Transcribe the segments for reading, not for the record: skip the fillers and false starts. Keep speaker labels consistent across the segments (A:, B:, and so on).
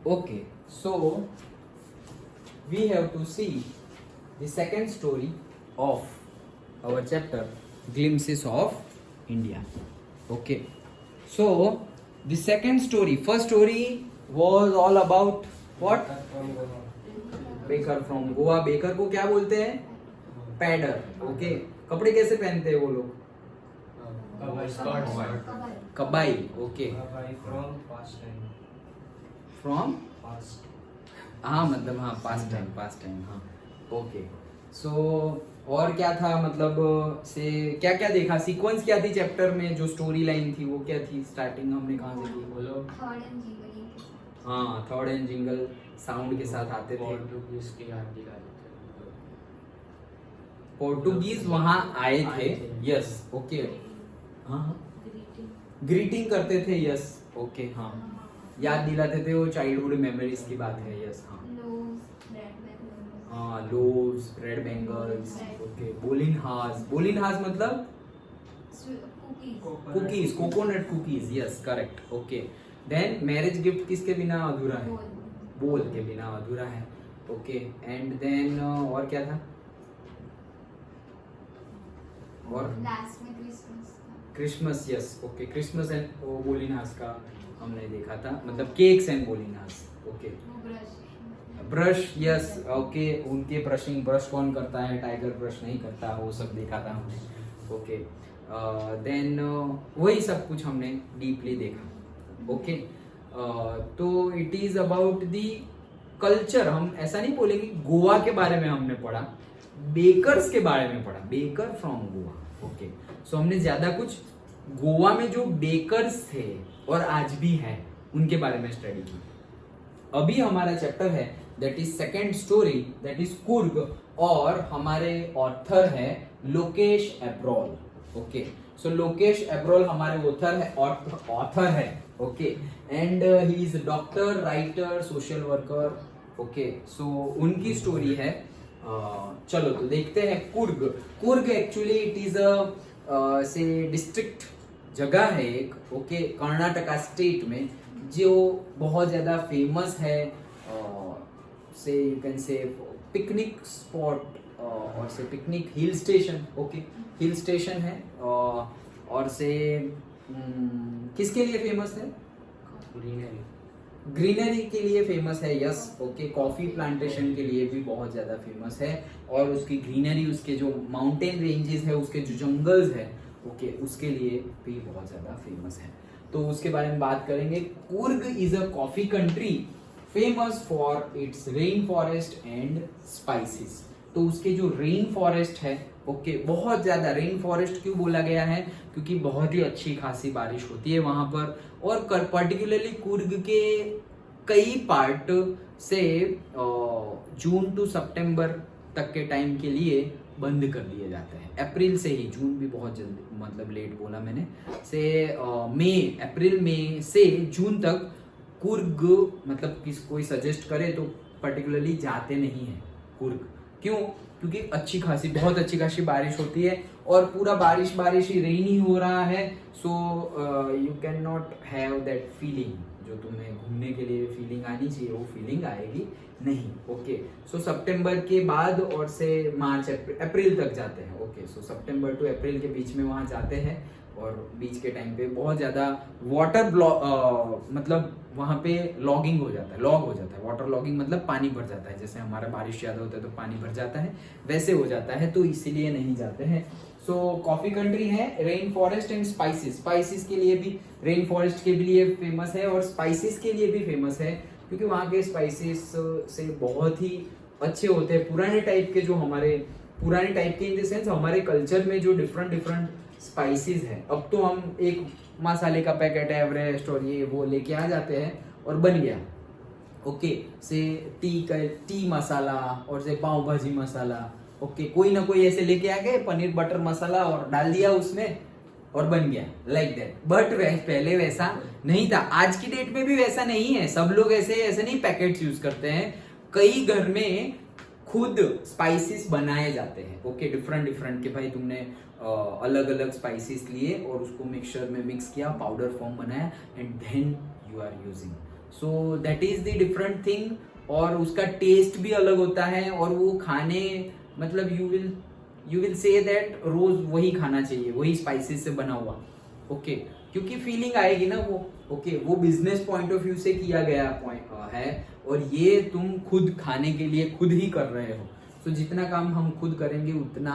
A: Okay, so we have to see the second story of our chapter, Glimpses of India. Okay, so the second story, first story was all about what? Baker from Goa. Baker को क्या बोलते हैं? Pader. Okay, कपड़े कैसे पहनते हैं वो लोग? कबाई. ओके, फ्रॉम हाँ मतलब हाँ पास्ट टाइम हाँ. ओके, सो और क्या था मतलब से क्या क्या देखा, सीक्वेंस क्या थी चैप्टर में, जो स्टोरी लाइन थी वो क्या थी, स्टार्टिंग हमने कहाँ से की? बोलो. हाँ, थर्ड एंड जिंगल साउंड के साथ आते थे. पोर्टुगीज वहां आए थे. यस. ओके. हाँ, ग्रीटिंग करते थे. यस. ओके. हाँ, याद दिलाते थे, वो चाइल्डहुड मेमोरीज की बात है. यस. हाँ हाँ, लोव्स, रेड बेंगल्स. ओके. बोलिनहास मतलब cookies, coconut cookies. Yes, correct. Okay. Then marriage gift किसके बिना अधूरा है? बोल के बिना अधूरा है. ओके. एंड देन और क्या था? और Christmas. Yes. Okay. Christmas and bolinhas का हमने देखा था, मतलब cakes and bolinhas. Okay. Brush. Yes. Okay. उनके ब्रश कौन करता है? टाइगर ब्रश नहीं करता, वो सब देखा था हमने. ओके. देन वही सब कुछ हमने डीपली देखा. ओके. तो it is about the culture. हम ऐसा नहीं बोलेंगे गोवा के बारे में हमने पढ़ा, बेकर्स के बारे में पढ़ा. Baker from Goa. ओके. सो हमने ज्यादा कुछ गोवा में जो बेकर्स थे और आज भी है उनके बारे में स्टडी की. अभी हमारा चैप्टर है that is second story, that is Coorg, और हमारे ऑथर है लोकेश एब्रोल. ओके. सो लोकेश एब्रोल हमारे ऑथर है. Okay. And he is doctor, writer, social worker. Okay. So उनकी स्टोरी है. चलो तो देखते हैं. कुर्ग एक्चुअली इट इज से डिस्ट्रिक्ट जगह है एक. ओके. कर्नाटका स्टेट में, जो बहुत ज्यादा फेमस है. से यू कैन से पिकनिक स्पॉट और से picnic hill station. Okay. Hill station है. और से किसके लिए फेमस है? ग्रीनरी के लिए फेमस है. यस. ओके. कॉफी प्लांटेशन के लिए भी बहुत ज्यादा फेमस है, और उसकी ग्रीनरी, उसके जो माउंटेन रेंजेस है, उसके जो जंगल्स है, ओके, उसके लिए भी बहुत ज्यादा फेमस है. तो उसके बारे में बात करेंगे. Coorg is a coffee country famous for its rain forest and spices. तो उसके जो रेन फॉरेस्ट है, ओके, बहुत ज्यादा. रेन फॉरेस्ट क्यों बोला गया है? क्योंकि बहुत ही अच्छी खासी बारिश होती है वहां पर, और पर्टिकुलरली कुर्ग के कई पार्ट से जून टू सितंबर तक के टाइम के लिए बंद कर दिए जाते हैं. अप्रैल से ही, जून भी बहुत जल्दी मतलब लेट बोला मैंने, से अप्रैल में से जून तक कुर्ग मतलब कोई सजेस्ट करे तो पर्टिकुलरली जाते नहीं है कुर्ग. क्यों? क्योंकि बहुत अच्छी खासी बारिश होती है, और पूरा बारिश ही रेन ही हो रहा है. सो you can not have that feeling जो तुम्हें घूमने के लिए फीलिंग आनी चाहिए, वो फीलिंग आएगी नहीं. ओके. सो सितंबर के बाद और से मार्च अप्रैल तक जाते हैं. ओके. सो सितंबर टू अप्रैल के बीच में वहां जाते हैं, और बीच के टाइम पे बहुत ज्यादा वाटर मतलब वहां पे लॉग हो जाता है. वाटर लॉगिंग मतलब पानी भर जाता है. जैसे हमारा बारिश ज्यादा होता है तो पानी भर जाता है, वैसे हो जाता है, तो इसीलिए नहीं जाते हैं. सो कॉफी कंट्री है. रेन फॉरेस्ट एंड स्पाइसेस के लिए भी, रेन फॉरेस्ट के लिए फेमस है, और स्पाइसेस के लिए भी फेमस है, क्योंकि वहाँ के स्पाइसेस से बहुत ही अच्छे होते हैं. पुराने टाइप के इन द सेंस हमारे कल्चर में जो डिफरेंट स्पाइसेस है. अब तो हम एक मसाले का पैकेट है एवरेस्ट और ये वो लेके आ जाते हैं और बन गया. ओके. से टी मसाला और से पाव भाजी मसाला. ओके. कोई ना कोई ऐसे लेके आ गए पनीर बटर मसाला और डाल दिया उसमें और बन गया, लाइक दैट. बट पहले वैसा नहीं था. आज की डेट में भी वैसा नहीं है. सब लोग ऐसे नहीं पैकेट्स यूज करते हैं. कई घर में खुद स्पाइसेस बनाए जाते हैं. ओके. डिफरेंट के भाई तुमने अलग अलग स्पाइसेस लिए और उसको मिक्सचर में मिक्स किया, पाउडर फॉर्म बनाया, and then you are using. So that is the different thing. और उसका टेस्ट भी अलग होता है, और वो खाने मतलब यू विल से दैट रोज वही खाना चाहिए, वही स्पाइसेस से बना हुआ। ओके, क्योंकि फीलिंग आएगी ना वो। ओके, वो बिजनेस पॉइंट ऑफ व्यू से किया गया है, और ये तुम खुद खाने के लिए खुद ही कर रहे हो। सो जितना काम हम खुद करेंगे उतना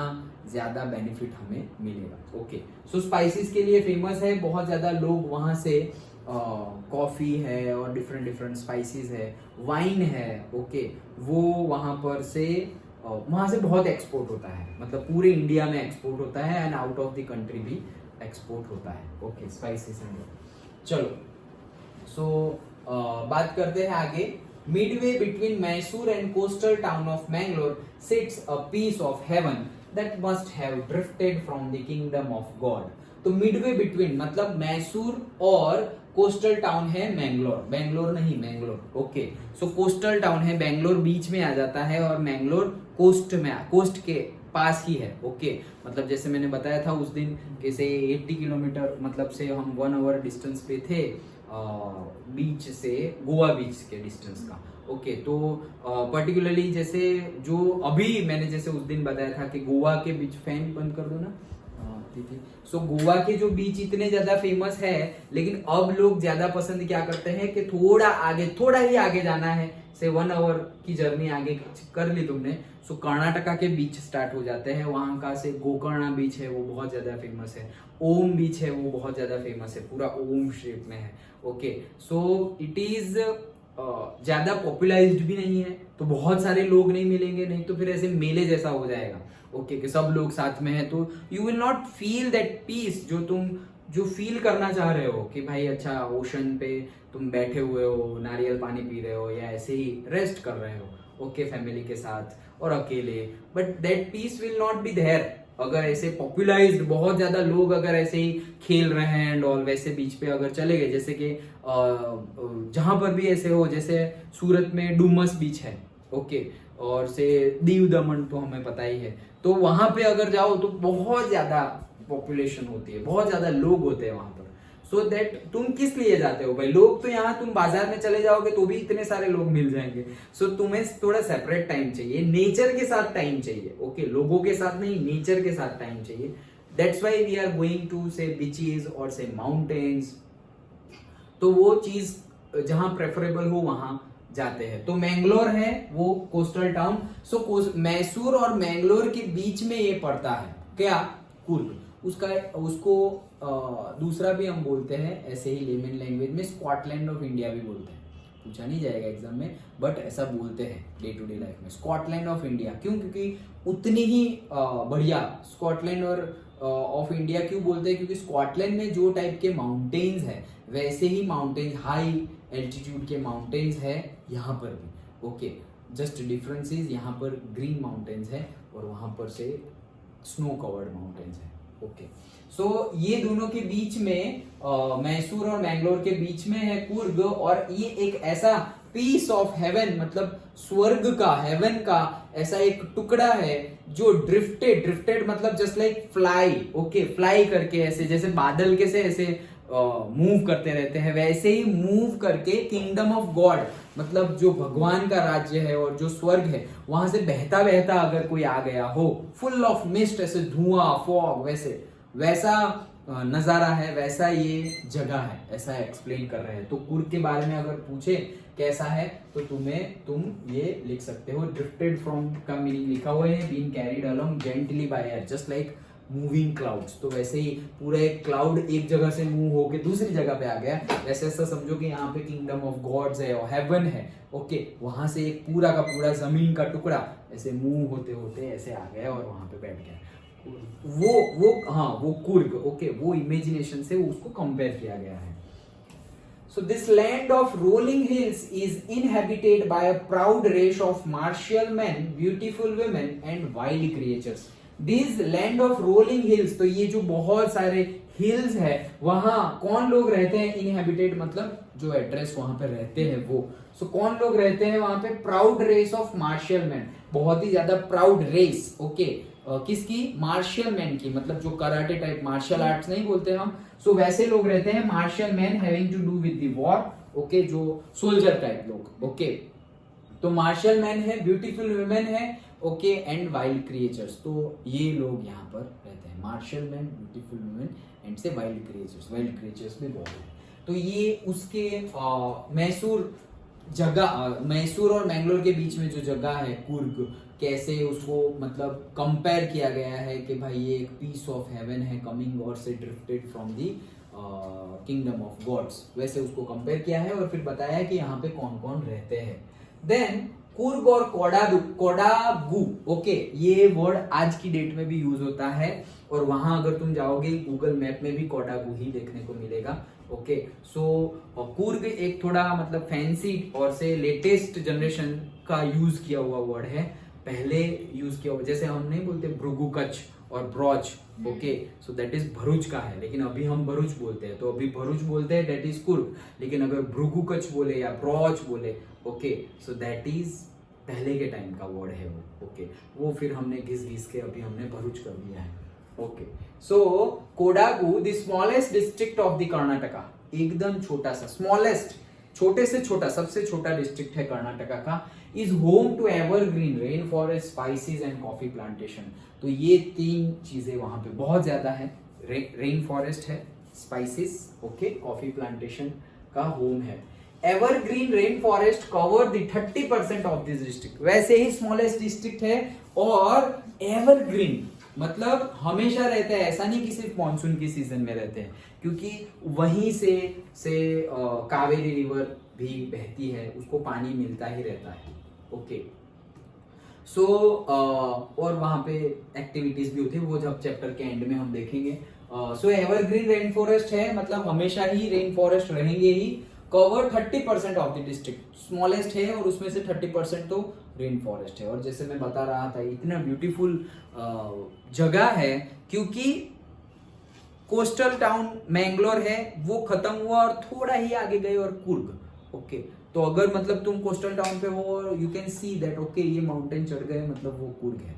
A: ज्यादा बेनिफिट हमें मिलेगा। ओके, सो स्पाइसेस के लिए फेमस है, बहुत ज्यादा लोग वहां से कॉफी है और डिफरेंट डिफरेंट स्पाइसेस है, वाइन है। ओके, वो वहां पर से वहां से बहुत एक्सपोर्ट होता है, मतलब पूरे इंडिया में एक्सपोर्ट होता है, and out of the country भी एक्सपोर्ट होता है। ओके, स्पाइसेस एंड चलो, सो बात करते हैं आगे। Midway between Mysore and coastal town of Mangalore sits a piece of heaven that must have drifted from the kingdom of God. तो Midway between मतलब मैसूर और कोस्टल टाउन है मैंगलोर, बैंगलोर नहीं मैंगलोर। ओके, सो कोस्टल टाउन है, बैंगलोर बीच में आ जाता है, और मैंगलोर कोस्ट के पास ही है। ओके, मतलब जैसे मैंने बताया था उस दिन कि से 80 किलोमीटर मतलब से हम 1 आवर डिस्टेंस पे थे बीच से, गोवा बीच के डिस्टेंस का। ओके, तो पर्टिकुलरली जैसे जो अभी मैंने जैसे उस दिन बताया था कि गोवा के बीच, फैन बंद कर दो ना। सो गोवा के जो बीच इतने ज्यादा फेमस है, लेकिन अब लोग ज्यादा पसंद क्या करते हैं कि थोड़ा ही आगे जाना है, से 1 आवर की जर्नी आगे कर ली तुमने, सो कर्नाटका के बीच स्टार्ट हो जाते हैं। वहां का से गोकर्णा बीच है, वो बहुत ज्यादा फेमस है। ओम बीच है, वो बहुत ज्यादा फेमस है, पूरा ओम शेप में है। ओके, सो इट इज ज्यादा पॉपुलराइज्ड भी नहीं है, तो बहुत सारे लोग नहीं मिलेंगे, नहीं तो फिर ऐसे मेले जैसा हो जाएगा। ओके, कि सब लोग साथ में हैं, तो you will not feel that peace जो फील करना चाह रहे हो कि भाई अच्छा ओशन पे तुम बैठे हुए हो, नारियल पानी पी रहे हो, या ऐसे ही रेस्ट कर रहे हो। ओके, फैमिली के साथ और अकेले, but that peace will not be there अगर ऐसे पॉपुलराइज्ड बहुत ज्यादा लोग अगर ऐसे ही खेल रहे हैं एंड ऑल, वैसे बीच पे अगर चले गए, जैसे कि जहां पर भी ऐसे हो, जैसे सूरत में डुमस बीच है। ओके, और से दीव दमन तो हमें पता ही है, तो वहां पे अगर जाओ तो बहुत ज्यादा पॉपुलेशन होती है, बहुत ज्यादा लोग होते हैं वहां पर। सो दैट तुम किस लिए जाते हो भाई, लोग तो यहाँ तुम बाजार में चले जाओगे तो भी इतने सारे लोग मिल जाएंगे। सो तुम्हें थोड़ा सेपरेट टाइम चाहिए, नेचर के साथ टाइम चाहिए। ओके, लोगों के साथ नहीं, नेचर के साथ टाइम चाहिए। That's why we are going to say beaches और से माउंटेन्स, तो वो चीज जहां प्रेफरेबल हो वहां जाते हैं। तो मैंगलोर है वो कोस्टल टाउन। सो मैसूर और मैंगलोर के बीच में ये पड़ता है क्या, कुर्ग। उसको दूसरा भी हम बोलते हैं ऐसे ही लेमन लैंग्वेज में, स्कॉटलैंड ऑफ इंडिया भी बोलते हैं। पूछा नहीं जाएगा एग्जाम में, बट ऐसा बोलते हैं डे टू डे लाइफ में, स्कॉटलैंड ऑफ इंडिया। क्यों? क्योंकि उतनी ही बढ़िया स्कॉटलैंड और ऑफ इंडिया क्यों बोलते हैं, क्योंकि स्कॉटलैंड में जो टाइप के माउंटेन्स है वैसे ही माउंटेन्स, हाई एल्टीट्यूड के माउंटेन्स है यहाँ पर भी। ओके, जस्ट डिफरेंस इज यहाँ पर ग्रीन माउंटेन्स है और वहां पर से स्नो कवर्ड माउंटेन्स है। ओके, सो ये दोनों के बीच में मैसूर और मैंगलोर के बीच में है कुर्ग, और ये एक ऐसा पीस ऑफ हेवन, मतलब स्वर्ग का, हेवन का ऐसा एक टुकड़ा है जो ड्रिफ्टेड मतलब just like fly. Okay, fly करके ऐसे जैसे बादल के से ऐसे मूव करते रहते हैं, वैसे ही मूव करके किंगडम ऑफ गॉड, मतलब जो भगवान का राज्य है और जो स्वर्ग है, वहां से बहता बहता अगर कोई आ गया हो, फुल ऑफ मिस्ट, ऐसे धुआं, फॉग, वैसा नजारा है, वैसा ये जगह है, ऐसा एक्सप्लेन कर रहे हैं। तो कुर्ग के बारे में अगर पूछे कैसा है तो तुम ये लिख सकते हो, ड्रिफ्टेड फ्रॉम का मीनिंग लिखा हुआ है, being carried along gently by air just like moving clouds. तो वैसे ही पूरा एक क्लाउड एक जगह से मूव होके दूसरी जगह पे आ गया, वैसे ऐसा समझो कि यहाँ पे किंगडम ऑफ गॉड्स है और हेवन है। ओके, वहां से एक पूरा का पूरा जमीन का टुकड़ा ऐसे मूव होते होते ऐसे आ गया और वहां पे बैठ गया। वो कुर्ग। ओके, वो इमेजिनेशन से उसको कंपेयर किया गया है। So this land of rolling hills is inhabited by a proud race of martial men, beautiful women and wild creatures. This land of rolling hills, तो ये जो बहुत सारे हिल्स है वहां कौन लोग रहते हैं, इनहेबिटेड मतलब जो एड्रेस वहां पे रहते हैं वो। सो कौन लोग रहते हैं वहां पे, proud race of martial man, बहुत ही ज्यादा प्राउड रेस। ओके, किसकी, मार्शियल मैन की, मतलब जो कराटे टाइप मार्शियल आर्ट्स नहीं बोलते हम, सो वैसे लोग रहते हैं martial man having to do with the war. Okay, जो सोल्जर टाइप लोग, ओके। तो मार्शल मैन है, ब्यूटीफुल वुमेन है, ओके, एंड वाइल्ड क्रिएचर्स, तो ये लोग यहाँ पर रहते हैं, martial man, beautiful women and say wild creatures भी बहुत है। तो ये उसके मैसूर जगह, मैसूर और मैंगलोर के बीच में जो जगह है कुर्ग, कैसे उसको मतलब कंपेयर किया गया है कि भाई ये एक पीस ऑफ हेवन है कमिंग और say drifted from the kingdom of gods, वैसे उसको कंपेयर किया है और फिर बताया है कि यहाँ पे कौन कौन रहते हैं। देन कुर्ग और कोडागु, ओके, ये वर्ड आज की डेट में भी यूज होता है और वहां अगर तुम जाओगे गूगल मैप में भी कोडागु ही देखने को मिलेगा, ओके। सो कुर्ग एक थोड़ा मतलब फैंसी और से लेटेस्ट जनरेशन का यूज किया हुआ वर्ड है, पहले यूज किया हुआ, जैसे हम नहीं बोलते भृगु कच्छ और brooch, okay, so that is Bharuch का है, लेकिन अभी हम भरूच बोलते हैं, तो अभी भरूच बोलते हैं, दैट इज कुर्ग। लेकिन अगर भृगु कच्छ बोले या ब्रॉच बोले, ओके, सो दैट इज पहले के टाइम का वर्ड है वो, ओके। वो फिर हमने घिस के अभी हमने भरूच कर दिया है, okay. So Kodagu the smallest district of the Karnataka, एकदम छोटा सा, स्मॉलेस्ट, छोटे से छोटा, सबसे छोटा डिस्ट्रिक्ट है कर्नाटका का, is home to evergreen rain forest, spices and coffee plantation. तो ये तीन चीजें वहां पे बहुत ज्यादा है, रेन फॉरेस्ट है, स्पाइसेस, ओके, कॉफी प्लांटेशन का होम है। Evergreen rain forest cover the 30% of this district, वैसे ही स्मॉलेस्ट डिस्ट्रिक्ट है और एवरग्रीन मतलब हमेशा रहता है, ऐसा नहीं कि सिर्फ मानसून की सीजन में रहते हैं, क्योंकि वहीं से कावेरी रिवर भी बहती है, उसको पानी मिलता ही रहता है, ओके। सो और वहां पे एक्टिविटीज भी होती है, वो जब चैप्टर के एंड में हम देखेंगे। सो एवरग्रीन रेन फॉरेस्ट है, मतलब हमेशा ही रेन फॉरेस्ट रहेंगे ही, cover 30% of the district, smallest है और उसमें से 30% तो रेन फॉरेस्ट है। और जैसे मैं बता रहा था, इतना ब्यूटीफुल जगह है, क्योंकि कोस्टल टाउन मैंगलोर है वो खत्म हुआ और थोड़ा ही आगे गए और कुर्ग, ओके। तो अगर मतलब तुम कोस्टल टाउन पे हो, you can see that, okay, ये माउंटेन चढ़ गए, मतलब वो कुर्ग है।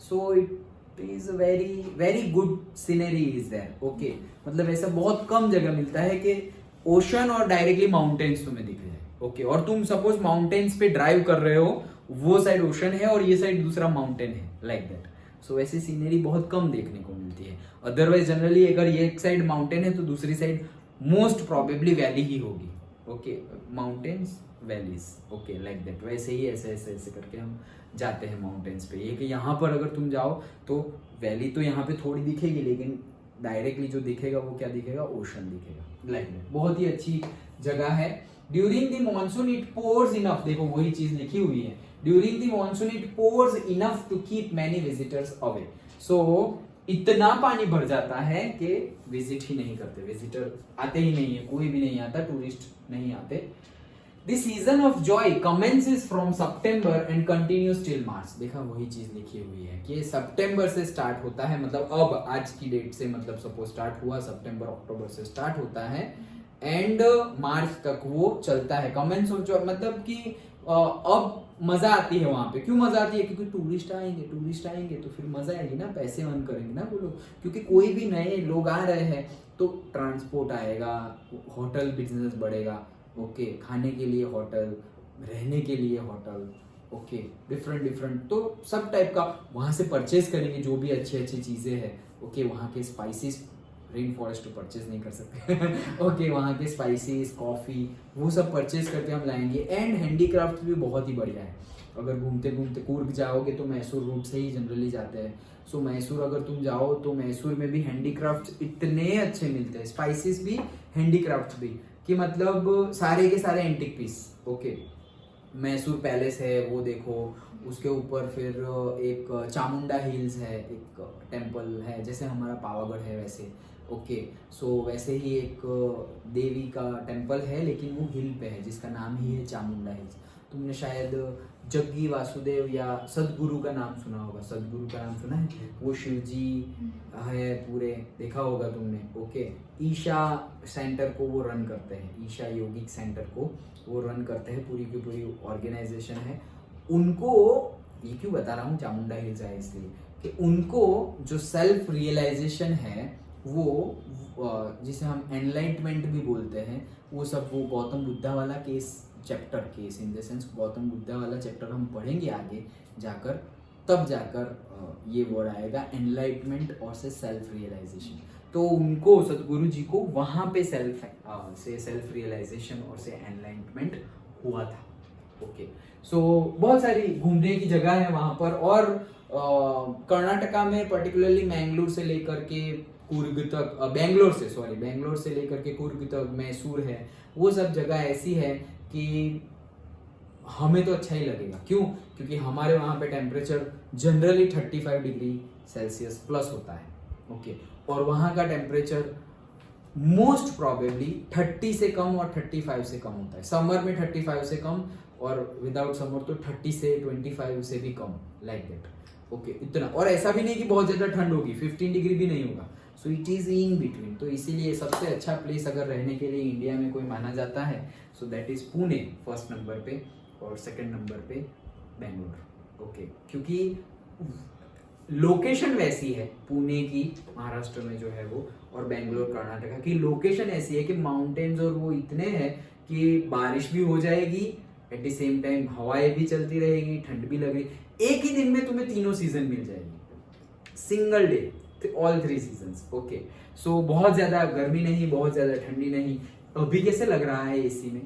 A: So it is very very good scenery is there, okay. मतलब ऐसा बहुत कम जगह मिलता है कि ओशन और डायरेक्टली माउंटेन्स तुम्हें दिख जाए, ओके। और तुम सपोज माउंटेन्स पे ड्राइव कर रहे हो, वो साइड ओशन है और ये साइड दूसरा माउंटेन है, लाइक दैट। सो वैसी सीनरी बहुत कम देखने को मिलती है। अदरवाइज जनरली अगर ये एक साइड माउंटेन है तो दूसरी साइड मोस्ट प्रोबेबली वैली ही होगी, okay, mountains valleys, okay, like that. वैसे ही ऐसे करके हम जाते हैं माउंटेन्स पे। ये कि यहाँ पर अगर तुम जाओ तो वैली तो यहाँ पे थोड़ी दिखेगी, लेकिन डायरेक्टली जो दिखेगा वो क्या दिखेगा, ओशन दिखेगा, लाइक दैट। बहुत ही अच्छी जगह है। During the monsoon it pours enough, देखो वही चीज लिखी हुई है, during the monsoon it pours enough to keep many visitors away. So इतना पानी भर जाता है कि विजिट ही नहीं करते, विजिटर आते ही नहीं है, कोई भी नहीं आता, टूरिस्ट नहीं आते। The season of joy commences from September and continues till March। देखा वही चीज लिखी हुई है कि सितंबर से स्टार्ट होता है, मतलब अब आज की डेट से, मतलब सपोज स्टार्ट हुआ सितंबर अक्टूबर से स्टार्ट होता है एंड मार्च तक वो चलता है। कमेंस ऑफ जॉय मतलब कि अब मजा आती है वहां पे। क्यों मजा आती है? क्योंकि टूरिस्ट आएंगे तो फिर मजा आएगी ना, पैसे अर्न करेंगे ना वो लोग, क्योंकि कोई भी नए लोग आ रहे हैं तो ट्रांसपोर्ट आएगा, होटल बिजनेस बढ़ेगा, ओके, खाने के लिए होटल, रहने के लिए होटल, ओके, डिफरेंट तो सब टाइप का वहां से परचेज करेंगे, जो भी अच्छी चीजें हैं, ओके। वहां के स्पाइसेस रेन फॉरेस्ट तो परचेज नहीं कर सकते ओके, वहाँ के स्पाइसेस, कॉफी, वो सब परचेज करके हम लाएंगे। एंड हैंडीक्राफ्ट भी बहुत ही बढ़िया है। अगर घूमते घूमते कूर्ग जाओगे तो मैसूर रूट से ही जनरली जाते हैं। सो मैसूर अगर तुम जाओ तो मैसूर में भी हैंडीक्राफ्ट इतने अच्छे मिलते हैं, स्पाइसेस भी, हैंडीक्राफ्ट भी, कि मतलब सारे के सारे antique piece, okay. Mysore palace है वो देखो, उसके ऊपर फिर एक चामुंडा हिल्स है, एक टेम्पल है, जैसे हमारा पावागढ़ है वैसे, ओके। सो वैसे ही एक देवी का टेम्पल है, लेकिन वो हिल पे है जिसका नाम ही है चामुंडा हिल्स। तुमने शायद जग्गी वासुदेव या सदगुरु का नाम सुना होगा, सदगुरु का नाम सुना है? वो शिव जी है पूरे, देखा होगा तुमने, ओके। ईशा सेंटर को वो रन करते हैं, ईशा योगिक सेंटर को वो रन करते हैं, पूरी की पूरी ऑर्गेनाइजेशन है उनको। ये क्यों बता रहा हूँ चामुंडा हिल्स है इसलिए कि उनको जो सेल्फ रियलाइजेशन है वो जिसे हम एनलाइटमेंट भी बोलते हैं, वो सब वो गौतम बुद्धा वाला case in the sense Gautam Buddha वाला चैप्टर हम पढ़ेंगे आगे जाकर, तब जाकर ये वर्ड आएगा एनलाइटमेंट और से सेल्फ रियलाइजेशन। तो उनको सदगुरु जी को वहाँ पे सेल्फ रियलाइजेशन और से एनलाइटमेंट हुआ था। ओके, सो बहुत सारी घूमने की जगह है वहाँ पर, और कर्नाटका में पर्टिकुलरली मैंगलोर से लेकर के कूर्ग तक, बेंगलोर से लेकर के कूर्ग तक, मैसूर है, वो सब जगह ऐसी है कि हमें तो अच्छा ही लगेगा। क्यों? क्योंकि हमारे वहाँ पे temperature generally 35 degree Celsius plus होता है। ओके, और वहाँ का टेम्परेचर मोस्ट प्रोबेबली 30 से कम और 35 से कम होता है। समर में 35 से कम, और विदाउट समर तो 30 से 25 से भी कम, लाइक दैट। ओके, इतना। और ऐसा भी नहीं कि बहुत ज्यादा ठंड होगी, 15 डिग्री भी नहीं होगा। सो इट इज इन बिटवीन। तो इसीलिए सबसे अच्छा प्लेस अगर रहने के लिए इंडिया में कोई माना जाता है, सो that is Pune first number पे, और सेकंड नंबर पे बेंगलोर। ओके, क्योंकि लोकेशन वैसी है पुणे की, महाराष्ट्र में जो है वो, और बेंगलोर कर्नाटका की लोकेशन ऐसी है कि माउंटेन्स और वो इतने हैं कि बारिश भी हो जाएगी, एट द सेम टाइम हवाएं भी चलती रहेगी, ठंड भी लगेगी। एक ही दिन में तुम्हें तीनों सीजन मिल जाएगी, single day, all 3 seasons. Okay, so बहुत ज्यादा गर्मी नहीं, बहुत ज्यादा ठंडी नहीं। अभी कैसे लग रहा है एसी में?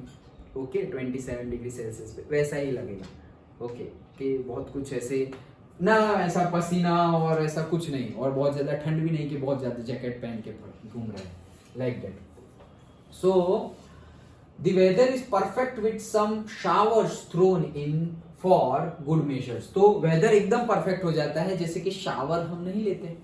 A: ओके, 27 डिग्री सेल्सियस पे वैसा ही लगेगा। ओके, कि बहुत कुछ ऐसे ना, ऐसा पसीना और ऐसा कुछ नहीं, और बहुत ज्यादा ठंड भी नहीं कि बहुत ज्यादा जैकेट पहन के घूम रहे हैं, like that. So the weather is perfect with some showers thrown in for good measures. तो वेदर एकदम परफेक्ट हो जाता है, जैसे कि शावर हम नहीं लेते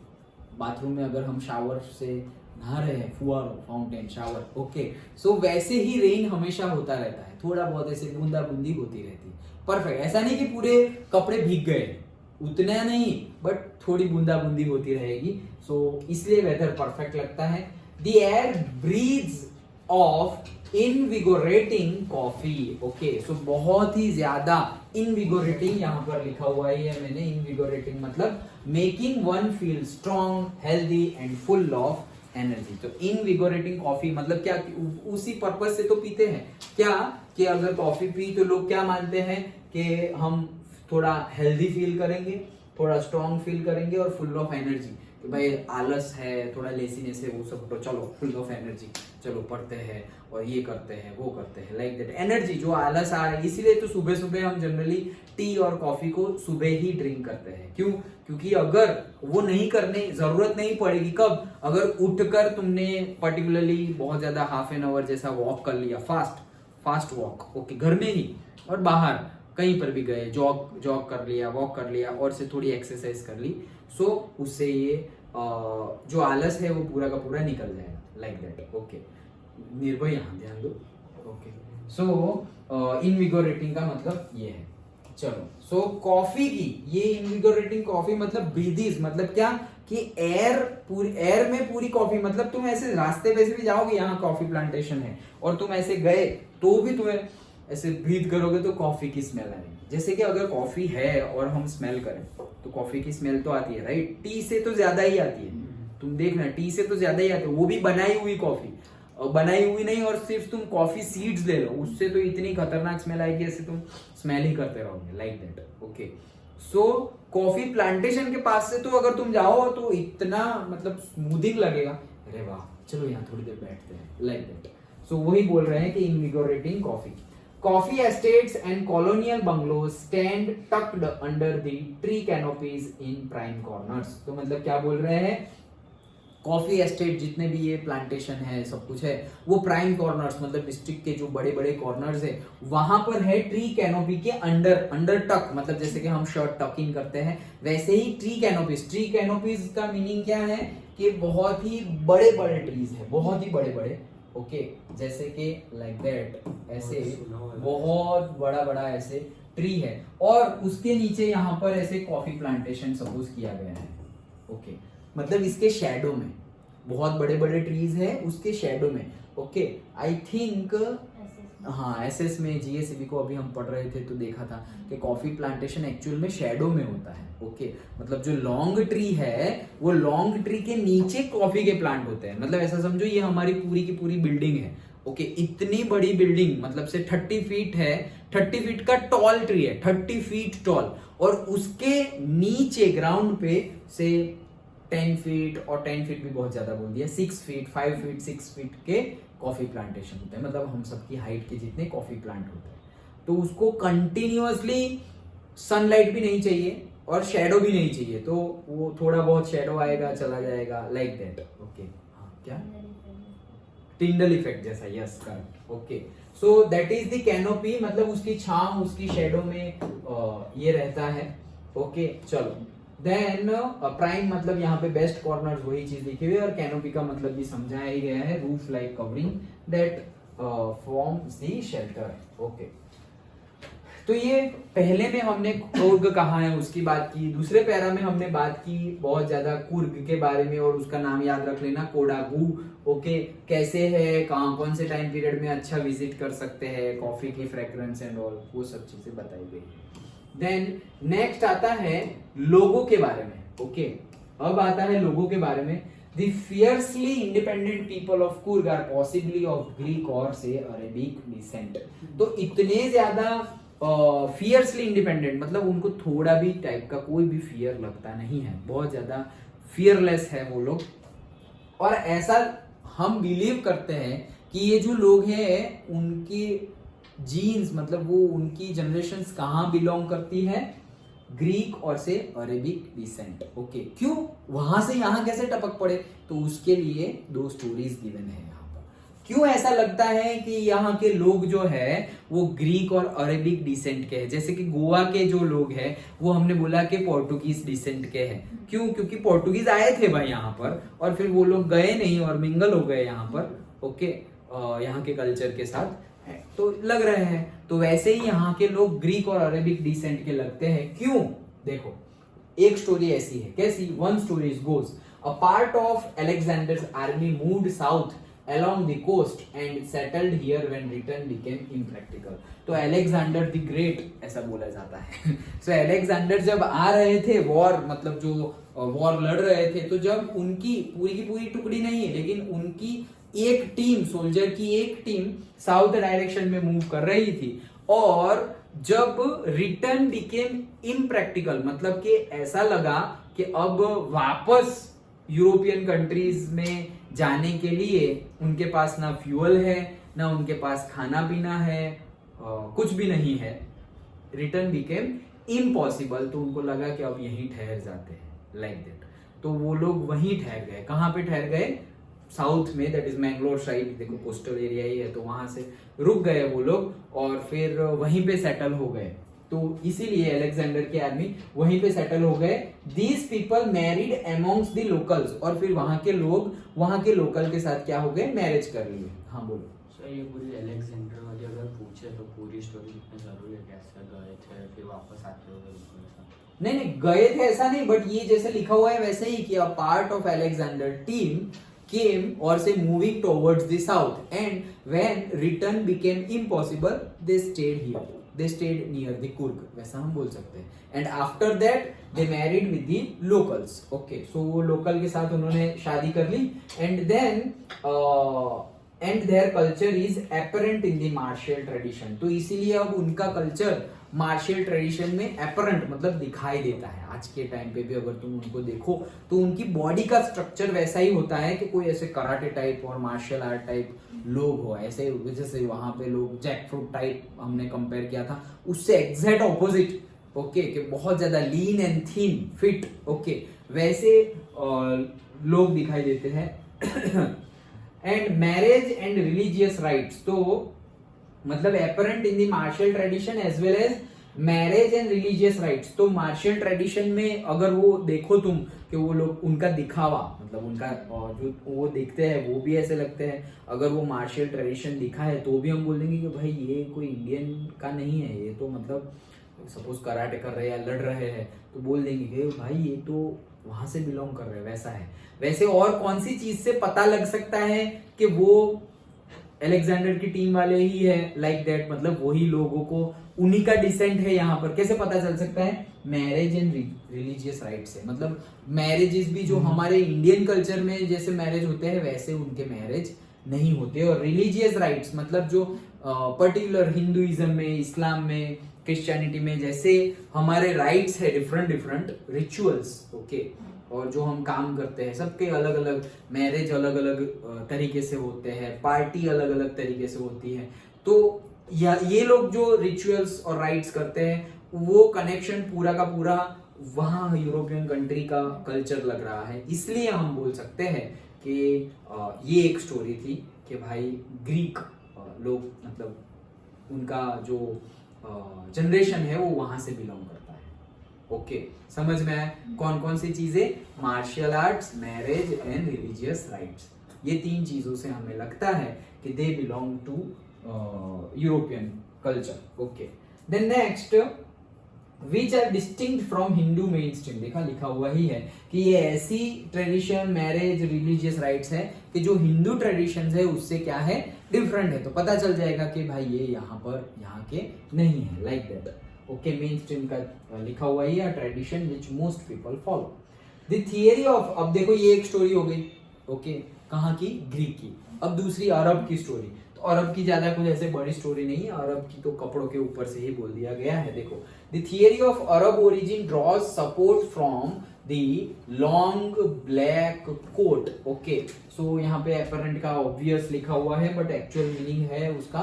A: बाथरूम में, अगर हम शावर से नहा रहे हैं, फुआर, फाउंटेन, शावर, ओके, सो वैसे ही रेन हमेशा होता रहता है, थोड़ा बहुत ऐसे बूंदा बूंदी होती रहती है। परफेक्ट, ऐसा नहीं कि पूरे कपड़े भीग गए, उतना नहीं, बट थोड़ी बूंदा बूंदी होती रहेगी। सो इसलिए वेदर परफेक्ट लगता है। The air breathes of invigorating coffee. Okay, so बहुत ही ज्यादा इनविगोरेटिंग यहाँ पर लिखा हुआ है मैंने। इनविगोरेटिंग मतलब making one feel strong, healthy and full of energy. तो इनविगोरेटिंग कॉफी मतलब क्या? उसी पर्पस से तो पीते हैं क्या, कि अगर कॉफी पी तो लोग क्या मानते हैं कि हम थोड़ा हेल्दी फील करेंगे, थोड़ा स्ट्रॉन्ग फील करेंगे और फुल ऑफ एनर्जी। तो भाई आलस है, थोड़ा लेसीनेस है, वो सब तो चलो फुल ऑफ एनर्जी, चलो पढ़ते हैं और ये करते हैं वो करते हैं, लाइक दैट। एनर्जी जो आलस आ रही है, इसीलिए तो सुबह सुबह हम जनरली टी और कॉफी को सुबह ही ड्रिंक करते हैं। क्यों? क्योंकि अगर वो नहीं करने जरूरत नहीं पड़ेगी, कब? अगर उठकर तुमने पर्टिकुलरली बहुत ज्यादा हाफ एन आवर जैसा वॉक कर लिया, फास्ट वॉक, ओके, घर में ही और बाहर कहीं पर भी गए, जॉग कर लिया, वॉक कर लिया, और से थोड़ी एक्सरसाइज कर ली, सो उससे ये जो आलस है वो पूरा का पूरा निकल जाएगा, लाइक दैट। ओके, निर्भय यहाँ ध्यान दो। ओके, सो इनविगोरेटिंग का मतलब ये है। चलो, सो कॉफी की ये इनविगोरेटिंग कॉफी मतलब ब्रीदीज, मतलब क्या कि एयर में पूरी कॉफी, मतलब तुम ऐसे रास्ते पे से भी जाओगे, यहाँ कॉफी प्लांटेशन है, और तुम ऐसे गए तो भी तुम्हें ऐसे ब्रीथ करोगे तो कॉफी की स्मेल आएगी। जैसे कि अगर कॉफी है और हम स्मेल करें तो कॉफी की स्मेल तो आती है, राइट? टी से तो ज्यादा ही आती है, तुम देखना, टी से तो ज्यादा ही आती है, वो भी बनाई हुई कॉफी, बनाई हुई नहीं, और सिर्फ तुम कॉफी सीड्स ले लो, उससे तो इतनी खतरनाक स्मेल आएगी, ऐसे तुम स्मेल ही करते रहोगे, like that. Okay, so coffee plantation के पास से तो अगर तुम जाओ तो इतना मतलब स्मूथिंग लगेगा, अरे वाह, चलो यहाँ थोड़ी देर बैठते हैं, लाइक दैट। सो वही बोल रहे हैं कि इनविगोरेटिंग coffee. Coffee estates and colonial bungalows stand tucked under the tree canopies in prime corners। तो मतलब क्या बोल रहे हैं? कॉफी एस्टेट जितने भी ये प्लांटेशन है, सब कुछ है, वो प्राइम कॉर्नर्स मतलब डिस्ट्रिक्ट के जो बड़े बड़े कॉर्नर्स है वहां पर है, ट्री कैनोपी के अंडर टक, मतलब जैसे कि हम शर्ट टक इन करते हैं, वैसे ही ट्री कैनोपीज का मीनिंग क्या है कि बहुत ही बड़े बड़े ट्रीज है, बहुत ही बड़े बड़े, ओके, जैसे कि लाइक दैट, ऐसे बहुत बड़ा बड़ा ऐसे ट्री है, और उसके नीचे यहाँ पर ऐसे कॉफी प्लांटेशन सपोज किया गया है। ओके, मतलब इसके शैडो में बहुत बड़े बड़े ट्रीज है, उसके शैडो में। ओके, आई थिंक हाँ एसएस में जीएसबी को अभी हम पढ़ रहे थे तो देखा था कि कॉफी प्लांटेशन एक्चुअल में शेडो में होता है। ओके मतलब जो लॉन्ग ट्री है वो लॉन्ग ट्री के नीचे कॉफी के प्लांट होते हैं। मतलब ऐसा समझो ये हमारी पूरी की पूरी बिल्डिंग है। ओके इतनी बड़ी बिल्डिंग मतलब से 30 फीट है, 30 फीट का टॉल ट्री है, 30 फीट टॉल, और उसके नीचे ग्राउंड पे से 10 फीट, और 10 फीट भी बहुत ज्यादा बोल दिया, 6 फीट, 5 फीट, 6 फीट के कॉफी प्लांटेशन होते हैं। मतलब हम सबकी हाइट के जितने कॉफी प्लांट होते हैं। तो उसको कंटिन्यूअसली सनलाइट भी नहीं चाहिए और शेडो भी नहीं चाहिए, तो वो थोड़ा बहुत शेडो आएगा चला जाएगा, लाइक दैट। ओके हाँ क्या टिंडल इफेक्ट जैसा, yes correct. Okay so that is the canopy, मतलब उसकी छांव उसकी शेडो में ये रहता है। ओके चलो देन प्राइम मतलब यहाँ पे बेस्ट कॉर्नर्स वही चीज लिखी हुई है, और कैनोपी का मतलब भी समझाया ही गया है, roof like covering that forms the shelter. Okay तो ये पहले में हमने कुर्ग कहा है उसकी बात की, दूसरे पैरा में हमने बात की बहुत ज्यादा कुर्ग के बारे में, और उसका नाम याद रख लेना कोडागू। ओके कैसे है, कहाँ कौन से टाइम पीरियड में अच्छा विजिट कर सकते हैं, कॉफी की फ्रेग्रेंस एंड ऑल, वो सब चीजें बताई गई है। देन नेक्स्ट आता है लोगों के बारे में। ओके अब आता है लोगों के बारे में। The fiercely independent people of Coorg are possibly of Greek or say Arabic descent। तो इतने ज्यादा फियर्सली इंडिपेंडेंट मतलब उनको थोड़ा भी टाइप का कोई भी फियर लगता नहीं है, बहुत ज्यादा फियरलेस है वो लोग। और ऐसा हम बिलीव करते हैं कि ये जो लोग हैं उनकी जीन्स मतलब वो उनकी जनरेशन्स कहाँ बिलोंग करती है, ग्रीक और से अरेबिक डिसेंट। ओके क्यों वहां से यहाँ कैसे टपक पड़े, तो उसके लिए 2 स्टोरीज गिवन है यहाँ पर। क्यों ऐसा लगता है कि यहाँ के लोग जो है वो ग्रीक और अरेबिक डिसेंट के हैं, जैसे कि गोवा के जो लोग हैं वो हमने बोला कि पोर्टुगीज डिसेंट के हैं। क्यों, क्योंकि पोर्टुगीज आए थे भाई यहाँ पर और फिर वो लोग गए नहीं और मिंगल हो गए यहाँ पर। ओके यहाँ के कल्चर के साथ तो लग रहे हैं, तो वैसे ही यहाँ के लोग ग्रीक और अरेबिक डिसेंट के लगते हैं। क्यों, देखो एक स्टोरी ऐसी है, कैसी, one story goes a part of Alexander's army moved south along the coast and settled here when return became impractical। तो अलेक्जेंडर द ग्रेट ऐसा बोला जाता है। सो अलेक्जेंडर जब आ रहे थे वॉर मतलब जो वॉर लड़ रहे थे, तो जब उनकी पूरी की पूरी टुकड़ी नहीं है लेकिन उनकी एक टीम, सोल्जर की एक टीम साउथ डायरेक्शन में मूव कर रही थी, और जब रिटर्न बिकेम इम्प्रैक्टिकल मतलब कि ऐसा लगा कि अब वापस यूरोपियन कंट्रीज में जाने के लिए उनके पास ना फ्यूल है ना उनके पास खाना पीना है, कुछ भी नहीं है, रिटर्न बिकेम इम्पॉसिबल। तो उनको लगा कि अब यहीं ठहर जाते हैं, लाइक दैट। तो वो लोग वहीं ठहर गए। कहाँ पे ठहर गए, साउथ में, दैट इज मैंगलोर साइड, देखो कोस्टल एरिया ही है, तो वहां से रुक गए वो लोग और फिर वहीं पे सेटल हो गए। तो इसीलिए अलेक्जेंडर के आर्मी वहीं पे सेटल हो गए। These people married amongst the locals, और फिर वहां के लोग वहां के लोकल के साथ क्या हो गए, मैरिज कर लिए। हाँ बोलो
B: सर, ये पूरी अलेक्जेंडर वाली अगर पूछे तो पूरी स्टोरी लिखना जरूरी है, कैसे गए थे फिर वापस आते हो गए?
A: नहीं नहीं गए थे ऐसा नहीं, बट ये जैसे लिखा हुआ है वैसे ही कि a part of Alexander team came or say moving towards the south and when return became impossible they stayed here, they stayed near the Kurg, वैसा हम बोल सकते हैं। and after that they married with the locals। okay so वो local के साथ उन्होंने शादी कर ली and then and their culture is apparent in the martial tradition। तो इसीलिए अब उनका कल्चर मार्शियल ट्रेडिशन में एपरेंट मतलब दिखाई देता है। आज के टाइम पे भी अगर तुम उनको देखो तो उनकी बॉडी का स्ट्रक्चर वैसा ही होता है कि कोई ऐसे कराटे टाइप और मार्शल आर्ट टाइप लोग हो, ऐसे जैसे वहां पे लोग जैक फ्रूट टाइप हमने कंपेयर किया था, उससे एग्जैक्ट ऑपोजिट। ओके कि बहुत ज्यादा lean and thin fit, okay वैसे लोग दिखाई देते हैं। And marriage and religious rites, तो मतलब apparent in the martial tradition as well as marriage and religious rites. तो मार्शियल ट्रेडिशन में अगर वो देखो तुम कि वो लोग उनका दिखावा मतलब उनका जो वो देखते हैं वो भी ऐसे लगते हैं, अगर वो मार्शियल ट्रेडिशन दिखा है तो भी हम बोल देंगे कि भाई ये कोई इंडियन का नहीं है, ये तो मतलब सपोज कराटे कर रहे हैं या लड़ रहे हैं तो बोल देंगे कि भाई ये तो वहां से बिलोंग कर रहे हैं, वैसा है। वैसे और कौन सी चीज से पता लग सकता है कि वो अलेक्जेंडर की टीम वाले ही है, लाइक दैट, मतलब वही लोगों को, उन्हीं का डिसेंट है यहाँ पर। कैसे पता चल सकता है? मैरिज एंड रिलीजियस राइट से, मतलब मैरिजेस भी जो हमारे इंडियन कल्चर में जैसे मैरिज होते हैं वैसे उनके मैरिज नहीं होते। और रिलीजियस राइट्स मतलब जो पर्टिकुलर हिंदुइज्म में, इस्लाम में, क्रिश्चियनिटी में जैसे हमारे राइट्स है, डिफरेंट डिफरेंट रिचुअल्स, ओके, और जो हम काम करते हैं सबके अलग अलग, मैरिज अलग अलग तरीके से होते हैं, पार्टी अलग अलग तरीके से होती है। तो ये लोग जो रिचुअल्स और राइट्स करते हैं वो कनेक्शन पूरा का पूरा वहाँ यूरोपियन कंट्री का कल्चर लग रहा है। इसलिए हम बोल सकते हैं कि ये एक स्टोरी थी कि भाई ग्रीक लोग, मतलब उनका जो जनरेशन है वो वहां से बिलोंग करता है। ओके, समझ में आया? कौन कौन सी चीजें? Martial arts, marriage and religious rites, ये 3 चीजों से हमें लगता है कि they belong to European culture. Okay, then next, which are distinct from Hindu mainstream. देखा, लिखा हुआ ही है कि ये ऐसी ट्रेडिशन, मैरिज, रिलीजियस राइट्स है कि जो हिंदू ट्रेडिशन है उससे क्या है, डिफरेंट है। तो पता चल जाएगा कि भाई ये यहाँ पर यहाँ के नहीं है, like that. Okay, main stream का लिखा हुआ ही है, tradition which most people follow. The theory of, अब देखो ये एक स्टोरी हो गई, ओके, कहाँ की? ग्रीक की। अब दूसरी अरब की स्टोरी। तो अरब की ज्यादा कुछ ऐसे बड़ी स्टोरी नहीं है, अरब की तो कपड़ों के ऊपर से ही बोल दिया गया है। देखो, the theory of Arab origin draws support from the long black coat. Okay, so यहाँ पे अपरेंट का ऑब्वियस लिखा हुआ है, बट एक्चुअल मीनिंग है उसका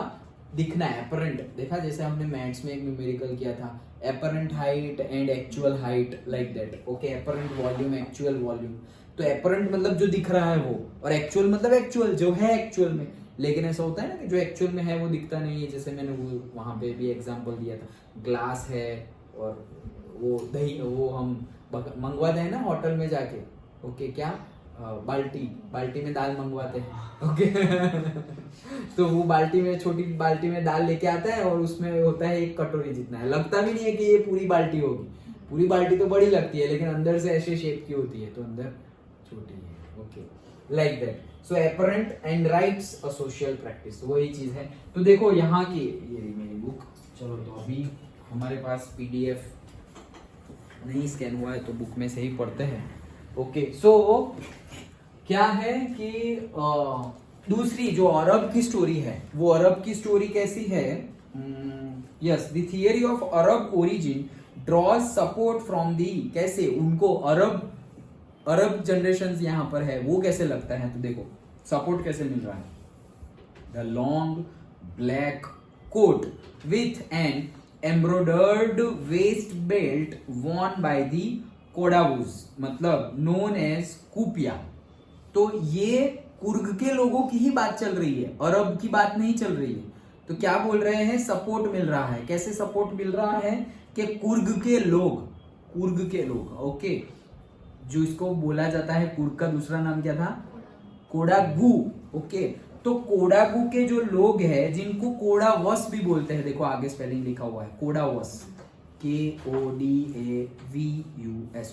A: दिखना है। अपरेंट देखा, जैसे हमने मैथ्स में एक न्यूमेरिकल किया था, apparent height and actual height, like that. Okay, apparent volume, actual volume. तो अपरेंट मतलब जो दिख रहा है वो, और एक्चुअल मतलब एक्चुअल जो है एक्चुअल में। लेकिन ऐसा होता है ना कि जो एक्चुअल में है वो दिखता नहीं है। जैसे मैंने वो वहां पे भी एग्जांपल दिया था, ग्लास है और वो दही, वो हम मंगवाते हैं ना होटल में जाके, ओके, क्या बाल्टी में दाल मंगवाते हैं, ओके। तो वो बाल्टी में, छोटी बाल्टी में दाल लेके आता है और उसमें होता है 1 कटोरी जितना है। लगता भी नहीं है कि ये पूरी बाल्टी होगी, पूरी बाल्टी तो बड़ी लगती है लेकिन अंदर से ऐसे शेप की होती है, तो अंदर छोटी है। Okay, like that. So apparent and rights a social practice, वही चीज है। तो देखो यहाँ की, ये मेरी बुक, चलो तो अभी हमारे पास PDF नहीं स्कैन हुआ है तो बुक में से ही पढ़ते हैं। ओके, सो क्या है कि दूसरी जो अरब की स्टोरी है, वो अरब की स्टोरी कैसी है? Yes, the theory of Arab origin draws support from the, कैसे उनको अरब जनरेशन यहाँ पर है वो कैसे लगता है? तो देखो सपोर्ट कैसे मिल रहा है, the long black coat with an embroidered waist belt worn by the Kodavas, मतलब नोन एज कुपिया। तो ये कुर्ग के लोगों की ही बात चल रही है, अरब की बात नहीं चल रही है। तो क्या बोल रहे हैं? सपोर्ट मिल रहा है। कैसे सपोर्ट मिल रहा है? कि कुर्ग के लोग, ओके, जो इसको बोला जाता है, कुर्ग का दूसरा नाम क्या था? कोडागु। ओके, तो कोडागु के जो लोग हैं जिनको कोडावस भी बोलते हैं, देखो आगे स्पेलिंग लिखा हुआ है, कोडावस, KODAVUS,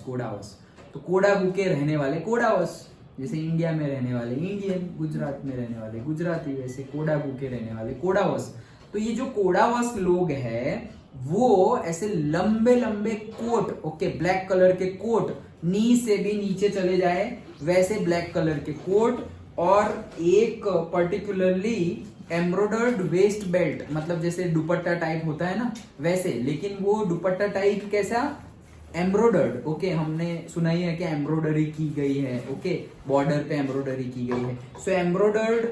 A: कोडावस। तो कोडागु के रहने वाले कोडावस, जैसे इंडिया में रहने वाले इंडियन, गुजरात में रहने वाले गुजराती, वैसे कोडागु के रहने वाले कोडावस। तो ये जो कोडावस लोग हैं वो ऐसे लंबे लंबे कोट, ओके, ब्लैक कलर के कोट, नी से भी नीचे चले जाए वैसे ब्लैक कलर के कोट, और एक पर्टिकुलरली एम्ब्रॉयडर्ड वेस्ट बेल्ट, मतलब जैसे दुपट्टा टाइप होता है ना वैसे, लेकिन वो दुपट्टा टाइप कैसा? एम्ब्रॉयडर्ड। ओके, हमने सुना ही है कि एम्ब्रॉयडरी की गई है, ओके, बॉर्डर पे एम्ब्रॉयडरी की गई है। सो एम्ब्रॉयडर्ड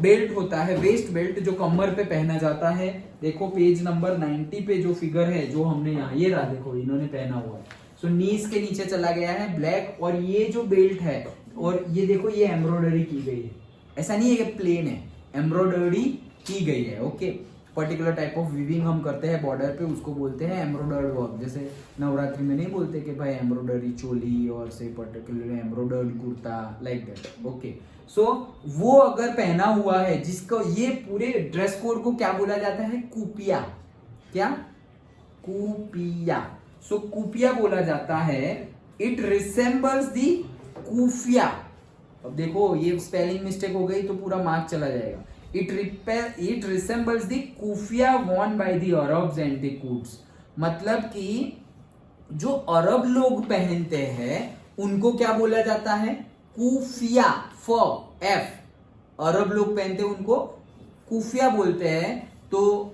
A: बेल्ट होता है, वेस्ट बेल्ट, जो कमर पे पहना जाता है। देखो पेज नंबर 90 पे जो फिगर है जो हमने यहाँ, ये रहा, देखो इन्होंने पहना हुआ है। सो नीज के नीचे चला गया है ब्लैक, और ये जो बेल्ट है, और ये देखो ये एम्ब्रॉयडरी की गई है, ऐसा नहीं है कि प्लेन है, एम्ब्रॉयडरी की गई है। Okay, particular type of weaving हम करते हैं बॉर्डर पे, उसको बोलते हैं एम्ब्रॉयडर्ड वर्क। जैसे नवरात्रि में नहीं बोलते कि भाई एम्ब्रॉयडरी चोली और say particular embroidered kurta, like that. Okay, so वो अगर पहना हुआ है, जिसको ये पूरे ड्रेस कोड को क्या बोला जाता है? कुपिया। क्या? कुपिया। सो कुपिया बोला जाता है। It resembles the keffiyeh. अब देखो ये स्पेलिंग मिस्टेक हो गई तो पूरा मार्क चला जाएगा। It resembles the keffiyeh Warne by the Arabs and the Kurds. मतलब कि जो अरब लोग पहनते हैं उनको क्या बोला जाता है? Keffiyeh, F. अरब लोग पहनते हैं उनको कुफिया बोलते हैं। तो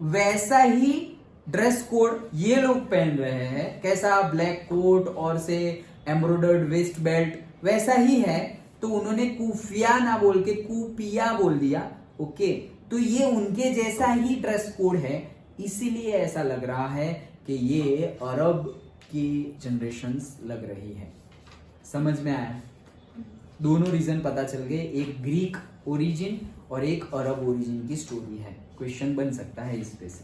A: वैसा ही ड्रेस कोड ये लोग पहन रहे हैं। कैसा? ब्लैक कोट और से एम्ब्रॉयडर्ड वेस्ट बेल्ट, वैसा ही है। तो उन्होंने कुफिया ना बोल के कुपिया बोल दिया। ओके, तो ये उनके जैसा ही ड्रेस कोड है, इसीलिए ऐसा लग रहा है कि ये अरब की जनरेशन्स लग रही है। समझ में आया? दोनों रीजन पता चल गए, एक ग्रीक ओरिजिन और एक अरब ओरिजिन की स्टोरी है। क्वेश्चन बन सकता है इस पे से।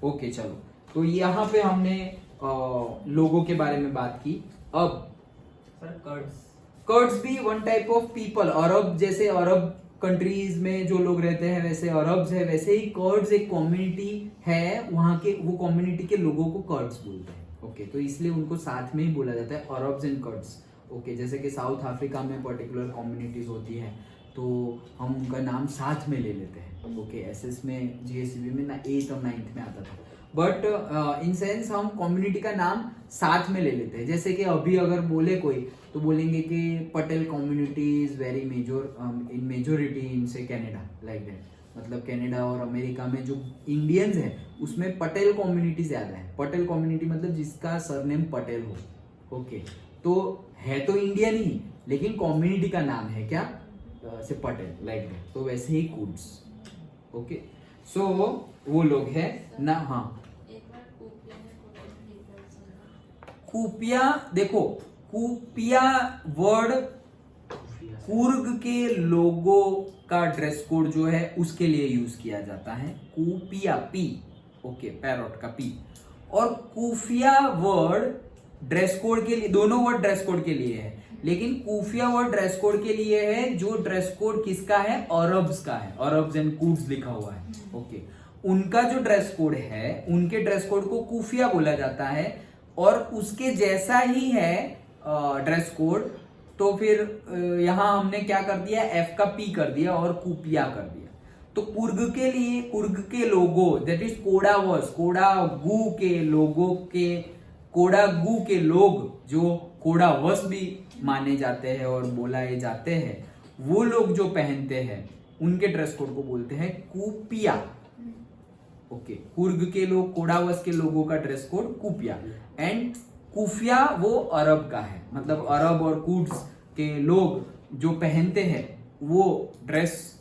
A: ओके चलो, तो यहाँ पे हमने लोगों के बारे में बात की। अब
B: सर कर्ड्स
A: कर्ड्स भी वन टाइप ऑफ पीपल, अरब जैसे अरब कंट्रीज में जो लोग रहते हैं वैसे अरब्स है, वैसे ही कर्ड्स एक कम्युनिटी है वहां के, वो कम्युनिटी के लोगों को कर्ड्स बोलते हैं। ओके, तो इसलिए उनको साथ में ही बोला जाता है अरब्स एंड कर्ड्स। ओके, जैसे कि साउथ अफ्रीका में पर्टिकुलर कम्युनिटीज होती है तो हम उनका नाम साथ में ले लेते हैं। ओके, एसएस में, जीएससीबी में ना 8th और 9th में आता था, बट इन सेंस हम कम्युनिटी का नाम साथ में ले लेते हैं। जैसे कि अभी अगर बोले कोई तो बोलेंगे कि Patel community is very major in majority in say Canada, like that. मतलब कनाडा और अमेरिका में जो इंडियंस है उसमें पटेल कम्युनिटी ज्यादा है। पटेल कम्युनिटी मतलब जिसका सरनेम पटेल हो। ओके, तो है तो इंडियन ही, लेकिन कम्युनिटी का नाम है क्या? से पटेल, लाइक दैट। तो वैसे ही कुड्स। ओके, सो वो लोग है ना। हाँ, कुपिया, देखो कुपिया वर्ड कुर्ग के लोगों का ड्रेस कोड जो है उसके लिए यूज किया जाता है। कुपिया, पी, ओके, पैरोट का पी। और कुफिया वर्ड ड्रेस कोड के लिए, दोनों वर्ड ड्रेस कोड के लिए है, लेकिन कुफिया वर्ड ड्रेस कोड के लिए है जो ड्रेस कोड किसका है? अरब्स का है। अरब्स एंड कुड्स लिखा हुआ है। ओके, उनका जो ड्रेस कोड है, उनके ड्रेस कोड को कुफिया बोला जाता है। और उसके जैसा ही है ड्रेस कोड, तो फिर यहां हमने क्या कर दिया? एफ का पी कर दिया और कुपिया कर दिया। तो कुर्ग के लिए, कुर्ग के लोगो, दैट इज कोडावस, कोडागु के लोगों के, कोडागु के लोग जो कोडावस भी माने जाते हैं और बोलाए जाते हैं, वो लोग जो पहनते हैं उनके ड्रेस कोड को बोलते हैं कुपिया। ओके, कुर्ग के लोग, कोडावस के लोगों का ड्रेस कोड कुपिया। एंड कुफिया वो अरब का है, मतलब अरब और कुड्स के लोग जो पहनते हैं वो ड्रेस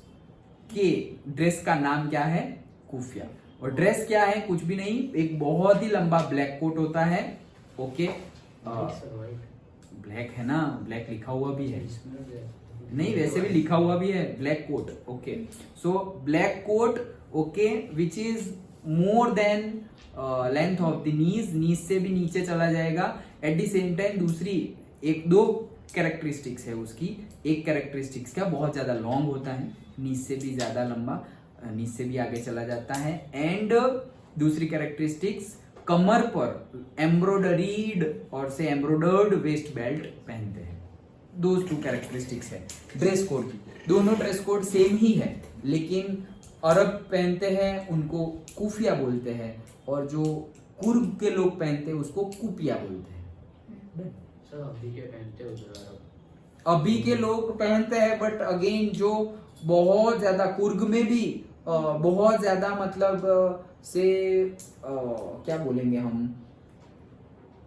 A: का नाम क्या है? कुफिया। और ड्रेस क्या है? कुछ भी नहीं, एक बहुत ही लंबा ब्लैक कोट होता है। ओके, ब्लैक है ना, ब्लैक लिखा हुआ भी है, नहीं वैसे भी लिखा हुआ भी है black coat. Okay, so black coat, okay, which is more than length of the knees से भी नीचे चला जाएगा। एट द सेम टाइम दूसरी एक दो कैरेक्टरिस्टिक्स है उसकी। एक कैरेक्टरिस्टिक्स क्या, बहुत ज्यादा लॉन्ग होता है, नीज से भी ज्यादा लंबा, नीज से भी आगे चला जाता है। एंड दूसरी कैरेक्टरिस्टिक्स, कमर पर एम्ब्रॉयडरीड और से एम्ब्रॉयडर्ड वेस्ट बेल्ट पहनते हैं। दो कैरेक्टरिस्टिक्स है ड्रेस कोड की। दोनों ड्रेस कोड सेम ही है, लेकिन अरब पहनते हैं उनको कुफिया बोलते हैं, और जो कुर्ग के लोग पहनते हैं उसको कुपिया बोलते हैं।
B: सर अभी के पहनते उधर अरब,
A: अभी के लोग पहनते हैं, बट अगेन जो बहुत ज्यादा कुर्ग में भी बहुत ज्यादा मतलब से क्या बोलेंगे हम,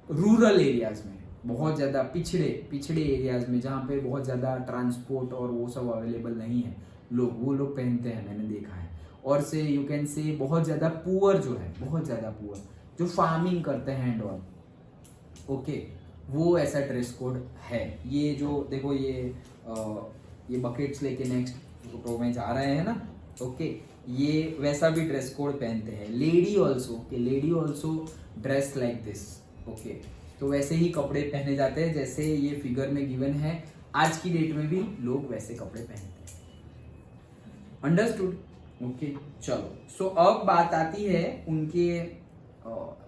A: रूरल एरियाज में, बहुत ज्यादा पिछड़े एरियाज में जहाँ पे बहुत ज्यादा ट्रांसपोर्ट और वो सब अवेलेबल नहीं है, वो लोग पहनते हैं, मैंने देखा है। और से यू कैन से बहुत ज्यादा पुअर जो है, बहुत ज्यादा पुअर जो फार्मिंग करते हैं एंड ऑल, ओके, वो ऐसा ड्रेस कोड है। ये जो देखो ये बकेट्स लेके नेक्स्ट फोटो में जा रहे हैं ना, ओके, ये वैसा भी ड्रेस कोड पहनते हैं। Lady also dress like this, okay, तो वैसे ही कपड़े पहने जाते हैं जैसे ये फिगर में गिवन है। आज की डेट में भी लोग वैसे कपड़े पहनते हैं। अंडरस्टूड? ओके, चलो। सो अब बात आती है उनके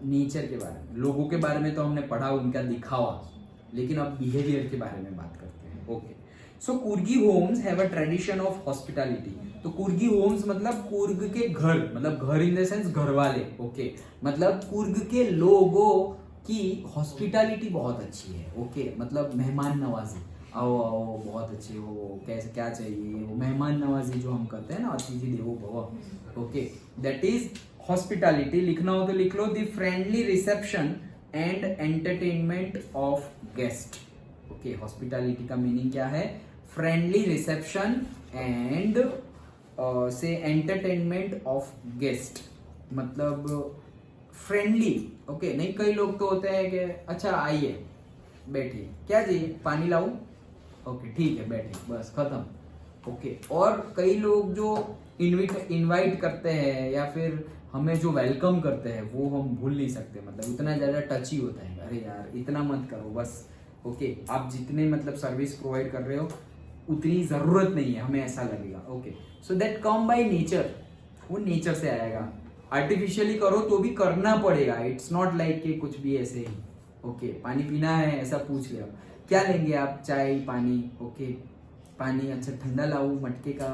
A: नेचर के बारे में। लोगों के बारे में तो हमने पढ़ा, उनका दिखावा, लेकिन अब बिहेवियर के बारे में बात करते हैं। Okay, so Coorgi homes have a tradition of hospitality. तो कुर्गी होम्स मतलब कुर्ग के घर, मतलब घर इन द सेंस घर वाले, ओके, मतलब कुर्ग के लोगों की हॉस्पिटैलिटी बहुत अच्छी है, ओके, मतलब मेहमान नवाजी, आओ आओ बहुत अच्छे हो, कैसे क्या चाहिए, वो मेहमान नवाजी जो हम करते हैं ना, अतिथि देवो भव, ओके, दैट इज हॉस्पिटैलिटी। लिखना हो तो लिख लो, the friendly reception and entertainment of guest, okay. Hospitality का मीनिंग क्या है? Friendly reception and say entertainment of guest, मतलब फ्रेंडली, ओके। नहीं, कई लोग तो होते हैं कि अच्छा आइए बैठिए, क्या चाहिए, पानी लाऊं, ओके ठीक है बैठिए, बस खत्म, ओके। और कई लोग जो इनवाइट करते हैं या फिर हमें जो वेलकम करते हैं वो हम भूल नहीं सकते, मतलब इतना ज्यादा टची होता है, अरे यार इतना मत करो बस, ओके। आप जितने मतलब सर्विस प्रोवाइड कर रहे हो उतनी जरूरत नहीं है, हमें ऐसा लगेगा, okay. So that come by nature, वो नेचर से आएगा। आर्टिफिशियली करो तो भी करना पड़ेगा, इट्स नॉट लाइक कि कुछ भी ऐसे ही, ओके। पानी पीना है ऐसा पूछ ले, क्या लेंगे आप, चाय पानी, ओके, पानी अच्छा ठंडा लाऊं मटके का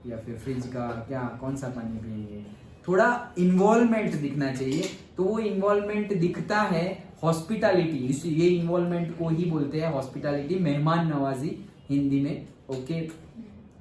A: या फिर फ्रिज का, क्या कौन सा पानी पिएंगे, थोड़ा इन्वॉल्वमेंट दिखना चाहिए। तो वो इन्वॉल्वमेंट दिखता है हॉस्पिटैलिटी, ये इन्वॉल्वमेंट को ही बोलते हैं हॉस्पिटैलिटी, मेहमान नवाजी हिंदी में, ओके।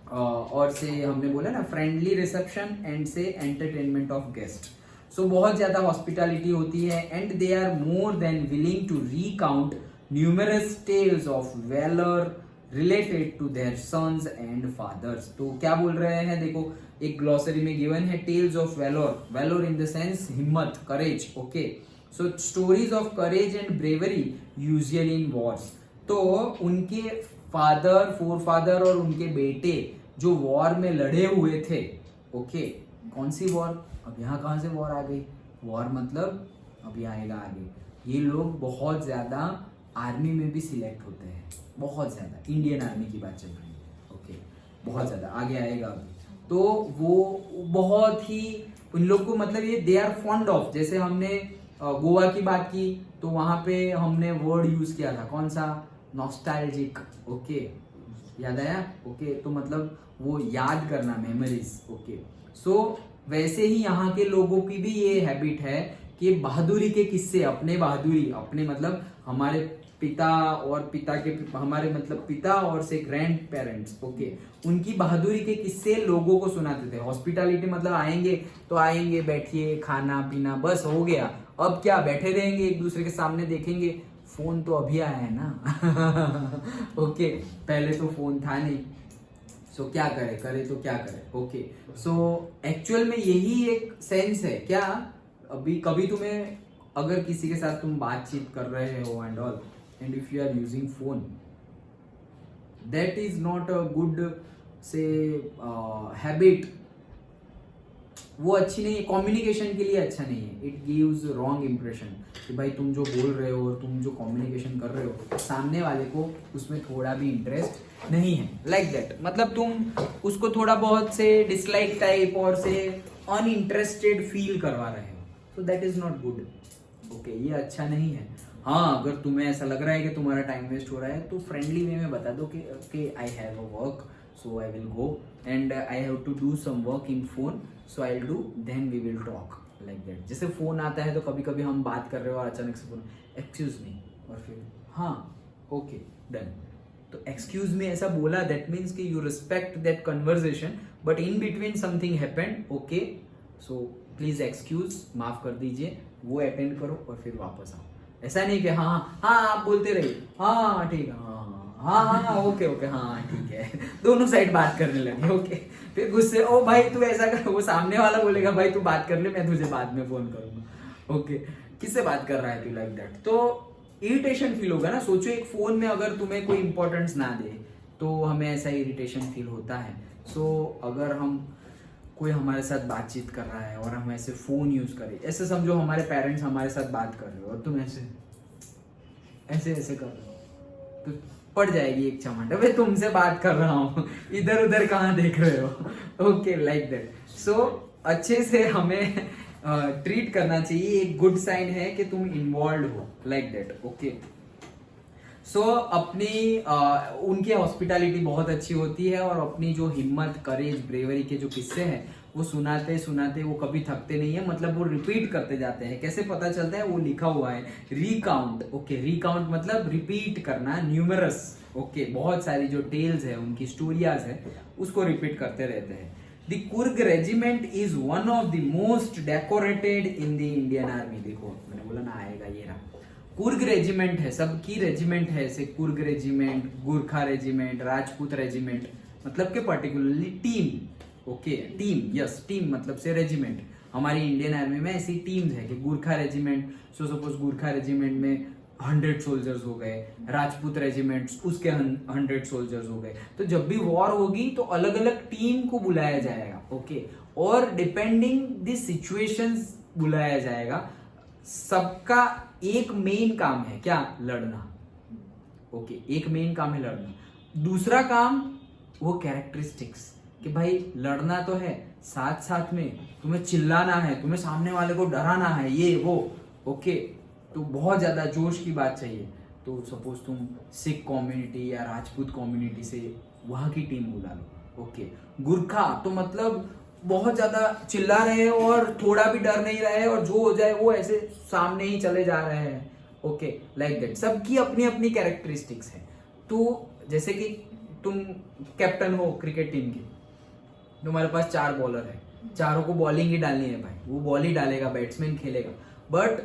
A: और से हमने बोला ना friendly reception and say entertainment of guest. So बहुत ज्यादा हॉस्पिटैलिटी होती है and they are more than willing to recount numerous tales of valour related to their sons and fathers. तो क्या बोल रहे हैं, देखो एक ग्लॉसरी में गिवन है tales of valour, valour in the sense हिम्मत, courage, okay. So stories of courage and bravery usually in wars. तो उनके फादर, फोरफादर और उनके बेटे जो वॉर में लड़े हुए थे, ओके। कौन सी वॉर, अब यहाँ कहाँ से वॉर आ गई, वॉर मतलब अभी आएगा आगे। ये लोग बहुत ज्यादा आर्मी में भी सिलेक्ट होते हैं, बहुत ज्यादा, इंडियन आर्मी की बात चल रही है, ओके, बहुत ज्यादा आगे आएगा अभी। तो वो बहुत ही उन लोग को मतलब ये दे आर फॉन्ड ऑफ, जैसे हमने गोवा की बात की तो वहां पे हमने वर्ड यूज किया था कौन सा, नॉस्टैल्जिक, ओके, याद आया, ओके। तो मतलब वो याद करना, मेमोरीज, ओके। सो वैसे ही यहाँ के लोगों की भी ये हैबिट है कि बहादुरी के किस्से, अपने बहादुरी, अपने मतलब हमारे पिता और पिता के हमारे मतलब पिता और से ग्रैंड पेरेंट्स, ओके, उनकी बहादुरी के किस्से लोगों को सुनाते थे। हॉस्पिटैलिटी मतलब आएंगे तो आएंगे, बैठिए, खाना पीना, बस हो गया। अब क्या बैठे रहेंगे एक दूसरे के सामने, देखेंगे, फोन तो अभी आया है ना ओके, पहले तो फोन था नहीं, सो क्या करे तो क्या करे, ओके। सो एक्चुअल में यही एक सेंस है क्या, अभी कभी तुम्हें अगर किसी के साथ तुम बातचीत कर रहे हो and all, and if you are using phone, that is not a good say habit, वो अच्छी नहीं है, कम्युनिकेशन के लिए अच्छा नहीं है। इट गिव्स रॉन्ग इंप्रेशन कि भाई तुम जो बोल रहे हो और तुम जो कम्युनिकेशन कर रहे हो सामने वाले को उसमें थोड़ा भी इंटरेस्ट नहीं है, लाइक दैट, मतलब तुम उसको थोड़ा बहुत से डिसलाइक टाइप और से अनइंटरेस्टेड फील करवा रहे हो, सो that is not good, okay, ये अच्छा नहीं है। हाँ, अगर तुम्हें ऐसा लग रहा है कि तुम्हारा टाइम वेस्ट हो रहा है तो फ्रेंडली वे में बता दो कि I have a work, so I will go and I have to do some work in phone, so I'll do, then we will talk, like that। जैसे फोन आता है तो कभी कभी हम बात कर रहे हो और अचानक से फोन, एक्सक्यूज मी, और फिर हाँ ओके डन, तो एक्सक्यूज मी ऐसा बोला, दैट मीन्स कि you respect that conversation, but in between something happened, okay, so please excuse, माफ कर दीजिए, वो अटेंड करो और फिर वापस आओ। ऐसा नहीं कि हाँ हाँ आप बोलते रहिए, हाँ ठीक है, हाँ ओके ओके, हाँ ठीक है, दोनों साइड बात करने लगे, ओके। फिर गुस्से, ओ भाई तू ऐसा कर, वो सामने वाला बोलेगा भाई तू बात कर ले, मैं तुझे बाद में फोन करूंगा, ओके, किससे बात कर रहा है तू, लाइक दैट। तो इरिटेशन फील होगा ना, सोचो एक फोन में अगर तुम्हें कोई इंपॉर्टेंस ना दे तो हमें ऐसा इरिटेशन फील होता है। सो अगर हम कोई हमारे साथ बातचीत कर रहा है और हम ऐसे फोन यूज करें, ऐसे समझो हमारे पेरेंट्स हमारे साथ बात कर रहे हो और तुम ऐसे ऐसे ऐसे कर रहे हो, तो पड़ जाएगी एक चमाट, मैं तुमसे बात कर रहा हूँ, इधर उधर कहाँ देख रहे हो, ओके, लाइक दैट। सो अच्छे से हमें ट्रीट करना चाहिए, एक गुड साइन है कि तुम इन्वॉल्व हो, लाइक दैट, ओके। सो अपनी उनकी हॉस्पिटैलिटी बहुत अच्छी होती है और अपनी जो हिम्मत, करेज, ब्रेवरी के जो किस्से हैं वो सुनाते सुनाते वो कभी थकते नहीं है, मतलब वो रिपीट करते जाते हैं। कैसे पता चलता है? वो लिखा हुआ है रिकाउंट। ओके, रिकाउंट मतलब रिपीट करना, न्यूमरस। ओके, बहुत सारी जो टेल्स है, उनकी स्टोरियाज है, उसको रिपीट करते रहते हैं। The Coorg regiment is one of the most decorated in the Indian army. देखो मैंने बोला ना, आएगा ये रहा। कुर्ग रेजिमेंट है, सबकी रेजिमेंट है, जैसे Coorg regiment, Gurkha regiment, Rajput regiment, मतलब के particularly team. Okay, team, yes, team मतलब से रेजिमेंट। हमारी इंडियन आर्मी में ऐसी टीम्स है कि Gurkha regiment, so suppose Gurkha regiment में 100 सोल्जर्स हो गए, राजपूत रेजिमेंट्स उसके 100 सोल्जर्स हो गए। तो जब भी वॉर होगी तो अलग अलग टीम को बुलाया जाएगा। ओके, और डिपेंडिंग द सिचुएशंस बुलाया जाएगा। सबका एक मेन काम है क्या? लड़ना। ओके, एक मेन काम है लड़ना। दूसरा काम वो कैरेक्टरिस्टिक्स, कि भाई लड़ना तो है, साथ साथ में तुम्हें चिल्लाना है, तुम्हें सामने वाले को डराना है, ये वो। ओके, तो बहुत ज्यादा जोश की बात चाहिए। तो सपोज तुम सिख कम्युनिटी या राजपूत कम्युनिटी से वहां की टीम बुला लो। ओके, गुरखा तो मतलब बहुत ज्यादा चिल्ला रहे हैं और थोड़ा भी डर नहीं रहे हैं, और जो हो जाए वो ऐसे सामने ही चले जा रहे हैं। Okay, like that. सबकी अपनी अपनी कैरेक्टरिस्टिक्स है। तो जैसे कि तुम कैप्टन हो क्रिकेट टीम की, तुम्हारे पास 4 बॉलर है, चारों को बॉलिंग ही डालनी है भाई, वो बॉल ही डालेगा, बैट्समैन खेलेगा। बट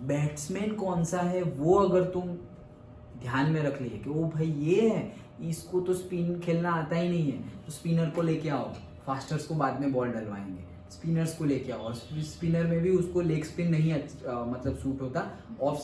A: बैट्समैन कौन सा है वो अगर तुम ध्यान में रख लिए कि वो भाई ये है, इसको तो स्पिन खेलना आता ही नहीं है, तो स्पिनर को लेके आओ। फास्टर्स को बाद में बॉल डलवाएंगे, स्पिनर्स को लेके आओ। और स्पिनर में भी उसको लेग स्पिन नहीं मतलब सूट होता, ऑफ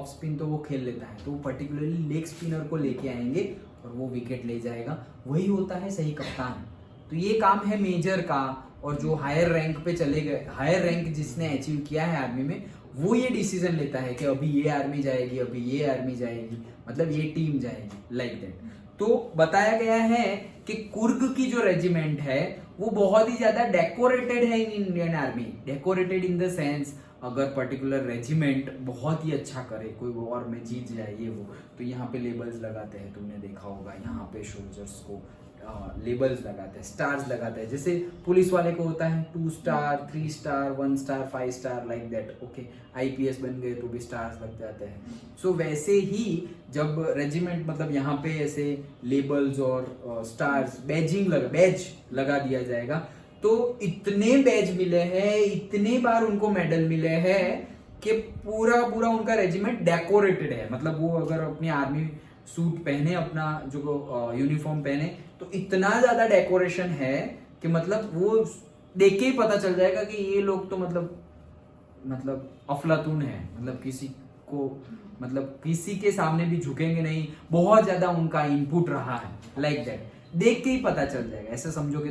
A: स्पिन तो वो खेल लेता है, तो वो पर्टिकुलरली लेग स्पिनर को लेके आएंगे और वो विकेट ले जाएगा। वही होता है सही कप्तान। तो ये काम है मेजर का। और जो हायर रैंक पे चले गए, हायर रैंक जिसने अचीव किया है आर्मी में, वो ये डिसीजन लेता है कि अभी ये आर्मी जाएगी, अभी ये आर्मी जाएगी, मतलब ये टीम जाएगी, लाइक दैट। तो बताया गया है कि कुर्ग की जो रेजिमेंट है वो बहुत ही ज्यादा डेकोरेटेड है in Indian army. Decorated in the sense, अगर पर्टिकुलर रेजिमेंट बहुत ही अच्छा करे, कोई वॉर में जीत जाए, ये वो, तो यहाँ पे लेबल्स लगाते हैं, तुमने देखा होगा, यहाँ पे सोल्जर्स को लेबल्स लगाते हैं, स्टार्स लगाते हैं। जैसे पुलिस वाले को होता है 2 star, 3 star, 1 star, 5 star, like that. Okay, IPS बन गए तो भी स्टार्स लग जाते हैं। सो वैसे ही जब रेजिमेंट मतलब यहाँ पे ऐसे लेबल्स और स्टार्स, बैज लगा दिया जाएगा, तो इतने बैज मिले हैं, इतने बार उनको मेडल मिले हैं कि पूरा पूरा उनका रेजिमेंट डेकोरेटेड है। मतलब वो अगर अपनी आर्मी सूट पहने, अपना जो यूनिफॉर्म पहने, तो इतना ज्यादा डेकोरेशन है कि मतलब वो देख के ही पता चल जाएगा कि ये लोग तो मतलब अफलातून है, मतलब किसी को, मतलब किसी के सामने भी झुकेंगे नहीं, बहुत ज्यादा उनका इनपुट रहा है, लाइक दैट। देख के ही पता चल जाएगा। ऐसे समझो कि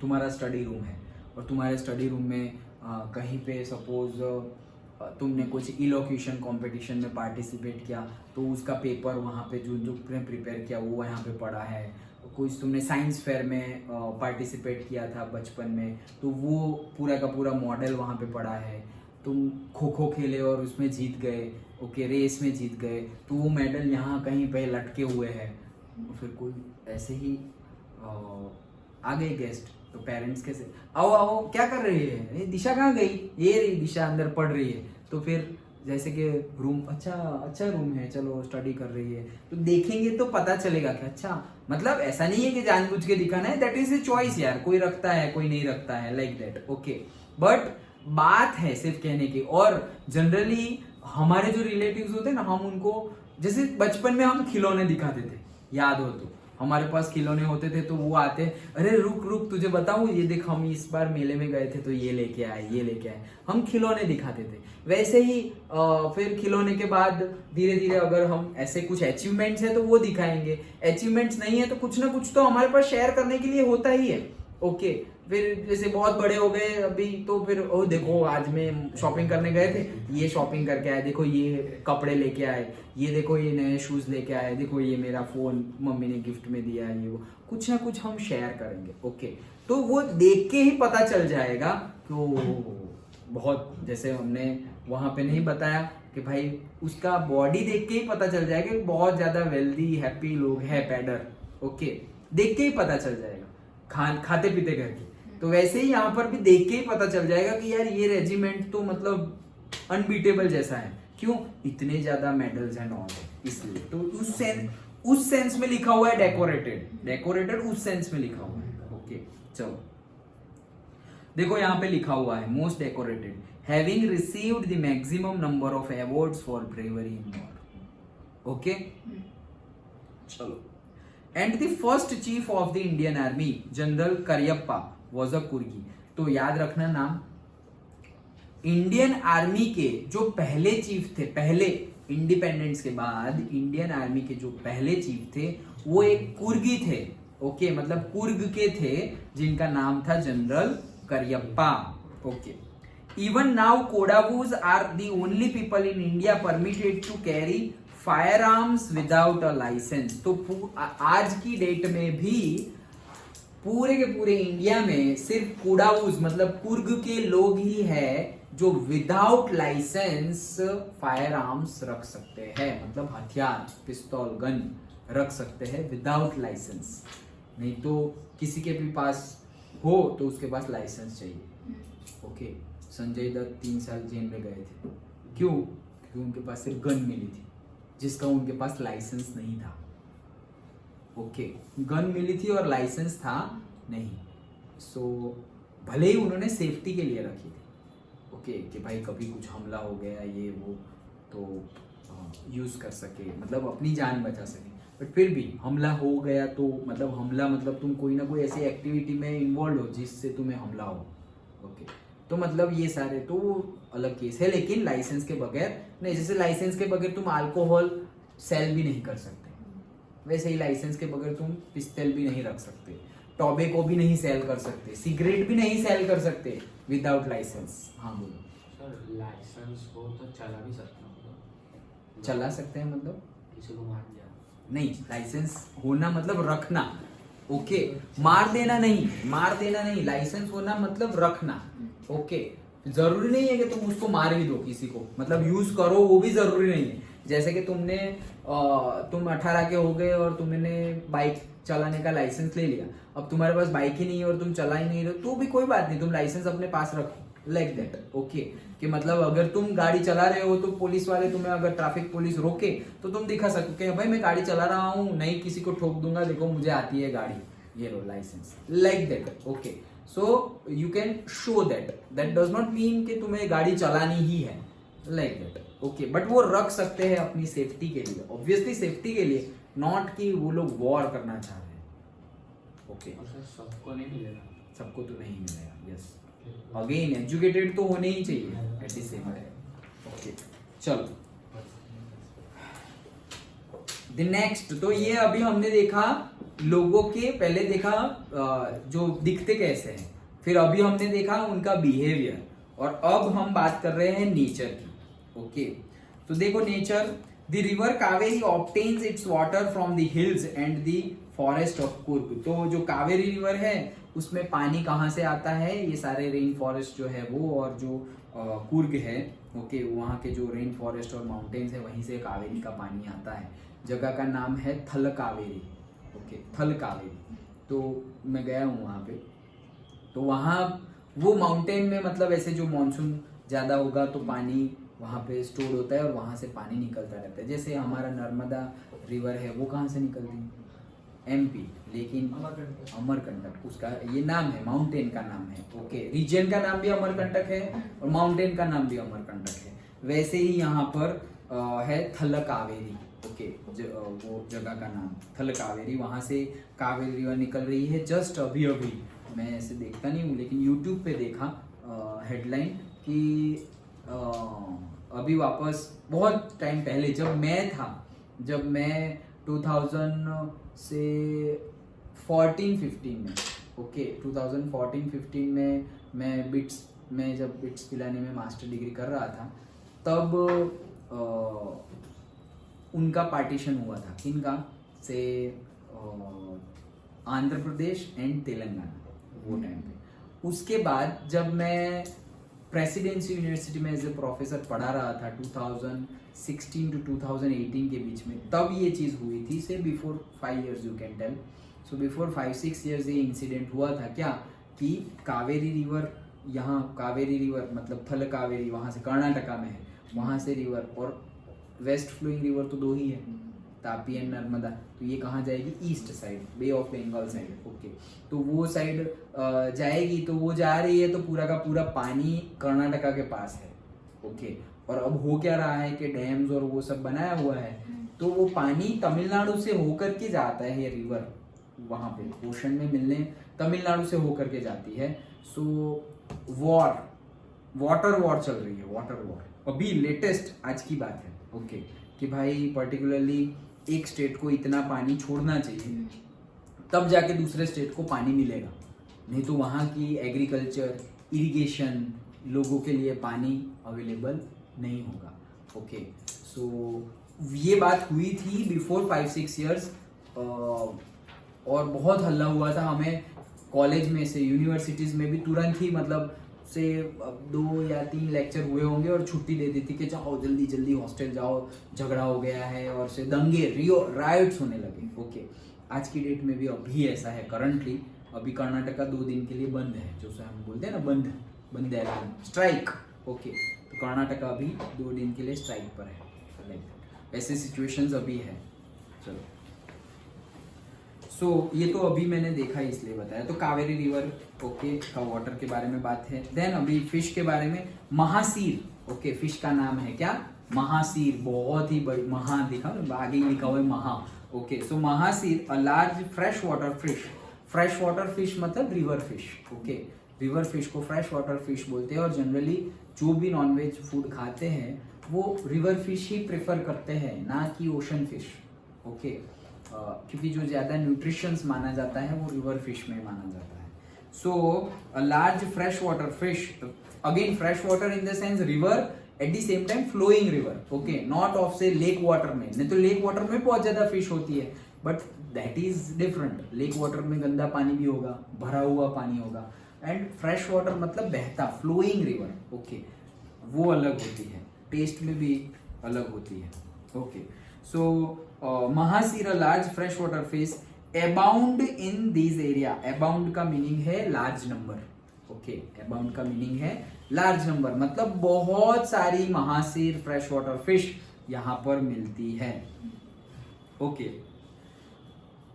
A: तुम्हारा स्टडी रूम है और तुम्हारे स्टडी रूम में कहीं पे सपोज तुमने कुछ इलोक्यूशन कंपटीशन में पार्टिसिपेट किया, तो उसका पेपर वहाँ पे जो तुमने प्रिपेयर किया वो यहाँ पे पड़ा है। कुछ तुमने साइंस फेयर में पार्टिसिपेट किया था बचपन में, तो वो पूरा का पूरा मॉडल वहाँ पे पड़ा है। तुम खो खो खेले और उसमें जीत गए, ओके, रेस में जीत गए, तो वो मेडल यहाँ कहीं पे लटके हुए हैं। फिर कोई ऐसे ही आ गए गेस्ट, तो पेरेंट्स कैसे, आओ आओ क्या कर रही है, ये दिशा कहाँ गई, ये रही दिशा अंदर पढ़ रही है। तो फिर जैसे कि रूम अच्छा रूम है, चलो स्टडी कर रही है, तो देखेंगे तो पता चलेगा कि अच्छा, मतलब ऐसा नहीं है कि जानबूझ के दिखाना है, दैट इज ए चॉइस यार, कोई रखता है कोई नहीं रखता है, लाइक दैट। ओके, बट बात है सिर्फ कहने की। और जनरली हमारे जो रिलेटिव्स होते हैं ना, हम उनको जैसे बचपन में हम खिलौने दिखाते थे, याद हो तो हमारे पास खिलौने होते थे, तो वो आते, अरे रुक रुक तुझे बताऊं, ये देख हम इस बार मेले में गए थे तो ये लेके आए, ये लेके आए, हम खिलौने दिखाते थे। वैसे ही फिर खिलौने के बाद धीरे धीरे अगर हम ऐसे कुछ अचीवमेंट्स है तो वो दिखाएंगे, अचीवमेंट्स नहीं है तो कुछ ना कुछ तो हमारे पास शेयर करने के लिए होता ही है। ओके, फिर जैसे बहुत बड़े हो गए अभी, तो फिर ओ देखो आज में शॉपिंग करने गए थे, ये शॉपिंग करके आए, देखो ये कपड़े लेके आए, ये देखो ये नए शूज लेके आए, देखो ये मेरा फोन मम्मी ने गिफ्ट में दिया, ये वो कुछ ना कुछ हम शेयर करेंगे। ओके, तो वो देख के ही पता चल जाएगा तो बहुत, जैसे हमने वहां पे नहीं बताया कि भाई उसका बॉडी देख के ही पता चल जाएगा कि बहुत ज्यादा वेल्दी हैप्पी लोग है पैडर, ओके, देख के ही पता चल जाएगा, खाते पीते करके। तो वैसे ही यहाँ पर भी देख के ही पता चल जाएगा कि यार ये रेजिमेंट तो मतलब अनबीटेबल जैसा है। क्यों? इतने ज्यादा मेडल्स एंड ऑल, इसलिए तो उस सेंस में लिखा हुआ है डेकोरेटेड उस सेंस में लिखा हुआ है। ओके चलो देखो यहाँ पे लिखा हुआ है most decorated having received the maximum number of awards for bravery in war. Okay चलो and the first chief of the Indian army general Cariappa was a Coorgi. तो याद रखना नाम, इंडियन आर्मी के जो पहले चीफ थे, पहले इंडिपेंडेंस के बाद इंडियन आर्मी के जो पहले चीफ थे वो एक कुर्गी थे। ओके मतलब कुर्ग के थे जिनका नाम था general Cariappa. Okay even now Kodavas are the only people in India permitted to carry fire arms without a licence. तो आज की डेट में भी पूरे के पूरे इंडिया में सिर्फ कोडावूज मतलब कुर्ग के लोग ही है जो विदाउट लाइसेंस फायर आर्म्स रख सकते हैं, मतलब हथियार पिस्तौल गन रख सकते हैं विदाउट लाइसेंस। नहीं तो किसी के भी पास हो तो उसके पास लाइसेंस चाहिए। ओके संजय दत्त 3 साल जेल में गए थे, क्यों? क्योंकि उनके पास सिर्फ गन मिली थी जिसका उनके पास लाइसेंस नहीं था। ओके गन मिली थी और लाइसेंस था नहीं, सो भले ही उन्होंने सेफ्टी के लिए रखी थी। ओके कि भाई कभी कुछ हमला हो गया ये वो तो यूज कर सके, मतलब अपनी जान बचा सके। बट फिर भी हमला हो गया तो मतलब हमला मतलब तुम कोई ना कोई ऐसी एक्टिविटी में इन्वॉल्व हो जिससे तुम्हें हमला हो। ओके तो मतलब ये सारे तो अलग केस है, लेकिन लाइसेंस के बगैर नहीं। जैसे लाइसेंस के बगैर तुम अल्कोहल सेल भी नहीं कर सकते, वैसे ही लाइसेंस के बगैर तुम पिस्टल भी नहीं रख सकते, टॉबेको भी नहीं सेल कर सकते, सिगरेट भी नहीं सेल कर सकते विदाउट लाइसेंस। हाँ बोलो
B: सर लाइसेंस हो तो चला भी सकते हो?
A: चला सकते हैं मतलब
B: किसी को मार दिया
A: नहीं, लाइसेंस होना मतलब रखना। ओके मार देना नहीं, लाइसेंस होना मतलब रखना। ओके जरूरी नहीं है कि तुम उसको मार ही दो किसी को, मतलब यूज करो वो भी जरूरी नहीं है। जैसे कि तुम 18 के हो गए और तुमने बाइक चलाने का लाइसेंस ले लिया, अब तुम्हारे पास बाइक ही नहीं है और तुम चला ही नहीं रहे तो भी कोई बात नहीं, तुम लाइसेंस अपने पास रखो, लाइक दैट। ओके कि मतलब अगर तुम गाड़ी चला रहे हो तो पुलिस वाले तुम्हें अगर ट्रैफिक पुलिस रोके तो तुम दिखा सकते कि भाई मैं गाड़ी चला रहा हूँ, नहीं किसी को ठोक दूंगा, देखो मुझे आती है गाड़ी, ये लो licence, like that. Okay so you can show that does not mean कि तुम्हें गाड़ी चलानी ही है, लाइक दैट। ओके बट वो रख सकते हैं अपनी सेफ्टी के लिए, ऑब्वियसली सेफ्टी के लिए, नॉट कि वो लोग वॉर करना चाह रहे हैं। ओके
B: सबको नहीं मिलेगा,
A: सबको तो नहीं मिलेगा, यस अगेन एजुकेटेड तो होने ही चाहिए eight the same time. Okay चलो द नेक्स्ट, तो ये अभी हमने देखा लोगों के, पहले देखा जो दिखते कैसे हैं, फिर अभी हमने देखा उनका बिहेवियर, और अब हम बात कर रहे हैं नेचर की। ओके तो देखो nature, the river Kaveri obtains it's water from the hills and the forest of Coorg. तो जो कावेरी रिवर है उसमें पानी कहाँ से आता है? ये सारे रेन फॉरेस्ट जो है वो, और जो कुर्ग है ओके वहाँ के जो रेन फॉरेस्ट और माउंटेन्स है वहीं से कावेरी का पानी आता है। जगह का नाम है थल कावेरी। ओके थल कावेरी, तो मैं गया हूँ वहाँ पे, तो वहाँ वो माउंटेन में मतलब ऐसे जो मानसून ज़्यादा होगा तो पानी वहाँ पे स्टोर होता है और वहाँ से पानी निकलता रहता है। जैसे हमारा नर्मदा रिवर है वो कहाँ से निकलती है? एमपी, लेकिन अमरकंटक उसका ये नाम है, माउंटेन का नाम है। ओके रीजन का नाम भी अमरकंटक है और माउंटेन का नाम भी अमरकंटक है। वैसे ही यहाँ पर है थल कावेरी। ओके वो जगह का नाम थल कावेरी, वहाँ से कावेरी रिवर निकल रही है। जस्ट अभी अभी, मैं ऐसे देखता नहीं हूँ लेकिन यूट्यूब पे देखा हेडलाइन कि अभी वापस बहुत टाइम पहले जब मैं 2000 से 14-15 में, ओके 2014-15 में मैं जब बिट्स पिलाने में मास्टर डिग्री कर रहा था, तब उनका पार्टीशन हुआ था। किनका? से आंध्र प्रदेश एंड तेलंगाना वो टाइम पे। उसके बाद जब मैं प्रेसिडेंसी यूनिवर्सिटी में एज ए प्रोफेसर पढ़ा रहा था 2016 टू 2018 के बीच में, तब ये चीज़ हुई थी। Say before 5 years you can tell. So before 5-6 years ये इंसिडेंट हुआ था क्या कि कावेरी रिवर, यहाँ कावेरी रिवर मतलब थल कावेरी वहाँ से कर्नाटका में है, वहाँ से रिवर, और वेस्ट फ्लोइंग रिवर तो 2 ही है, तापी एंड नर्मदा। तो ये कहाँ जाएगी? East side, bay of Bengal side. Okay, तो वो साइड जाएगी, तो वो जा रही है तो पूरा का पूरा पानी कर्नाटका के पास है। ओके, और अब हो क्या रहा है कि डैम्स और वो सब बनाया हुआ है, तो वो पानी तमिलनाडु से होकर के जाता है, ये रिवर वहाँ पे ओशन में मिलने तमिलनाडु से होकर के जाती है। सो वाटर वॉर चल रही है, वाटर वॉर अभी लेटेस्ट आज की बात है। ओके, कि भाई पर्टिकुलरली एक स्टेट को इतना पानी छोड़ना चाहिए, तब जाके दूसरे स्टेट को पानी मिलेगा, नहीं तो वहाँ की एग्रीकल्चर, इरिगेशन, लोगों के लिए पानी अवेलेबल नहीं होगा। ओके, सो ये बात हुई थी बिफोर 5-6 years, और बहुत हल्ला हुआ था। हमें कॉलेज में से, यूनिवर्सिटीज़ में भी तुरंत ही मतलब से 2 या 3 लेक्चर हुए होंगे और छुट्टी दे दी थी कि जाओ जल्दी जल्दी हॉस्टल जाओ, झगड़ा हो गया है, और से दंगे राइट्स होने लगे। ओके, आज की डेट में भी अभी ऐसा है करंटली। अभी कर्नाटका 2 दिन के लिए बंद है, जो हम बोलते हैं ना बंद है, स्ट्राइक। ओके, तो कर्नाटका अभी 2 दिन के लिए स्ट्राइक पर है। ऐसे सिचुएशंस अभी है। चलो, सो ये तो अभी मैंने देखा इसलिए बताया। तो कावेरी रिवर ओके का वाटर के बारे में बात है। देन अभी फिश के बारे में, महासीर। ओके, फिश का नाम है क्या? महासीर। बहुत ही बड़ी, महा दिखा आगे ही लिखा हुआ है महा। Okay, so mahseer a large fresh water fish. Fresh water fish मतलब river fish. Okay, river fish को फ्रेश वाटर फिश बोलते हैं, और जनरली जो भी नॉनवेज फूड खाते हैं वो रिवर फिश ही प्रेफर करते हैं, ना कि ओशन फिश। ओके, क्योंकि जो ज़्यादा न्यूट्रिशंस माना जाता है वो रिवर फिश में माना जाता है। So a large fresh water fish, again fresh water in the sense river, at the same time flowing river. Okay, not of say lake water में, नहीं तो लेक वाटर में बहुत ज़्यादा फिश होती है, but that is different. Lake water में गंदा पानी भी होगा, भरा हुआ पानी होगा, एंड फ्रेश वाटर मतलब बहता, फ्लोइंग रिवर। ओके, वो अलग होती है, टेस्ट में भी अलग होती है। Okay, so mahseer a large fresh water fish abound in this area. Abound का मीनिंग है लार्ज नंबर। ओके, अबाउंड का मीनिंग है लार्ज नंबर, मतलब बहुत सारी महासीर फ्रेश वाटर फिश यहाँ पर मिलती है। Okay,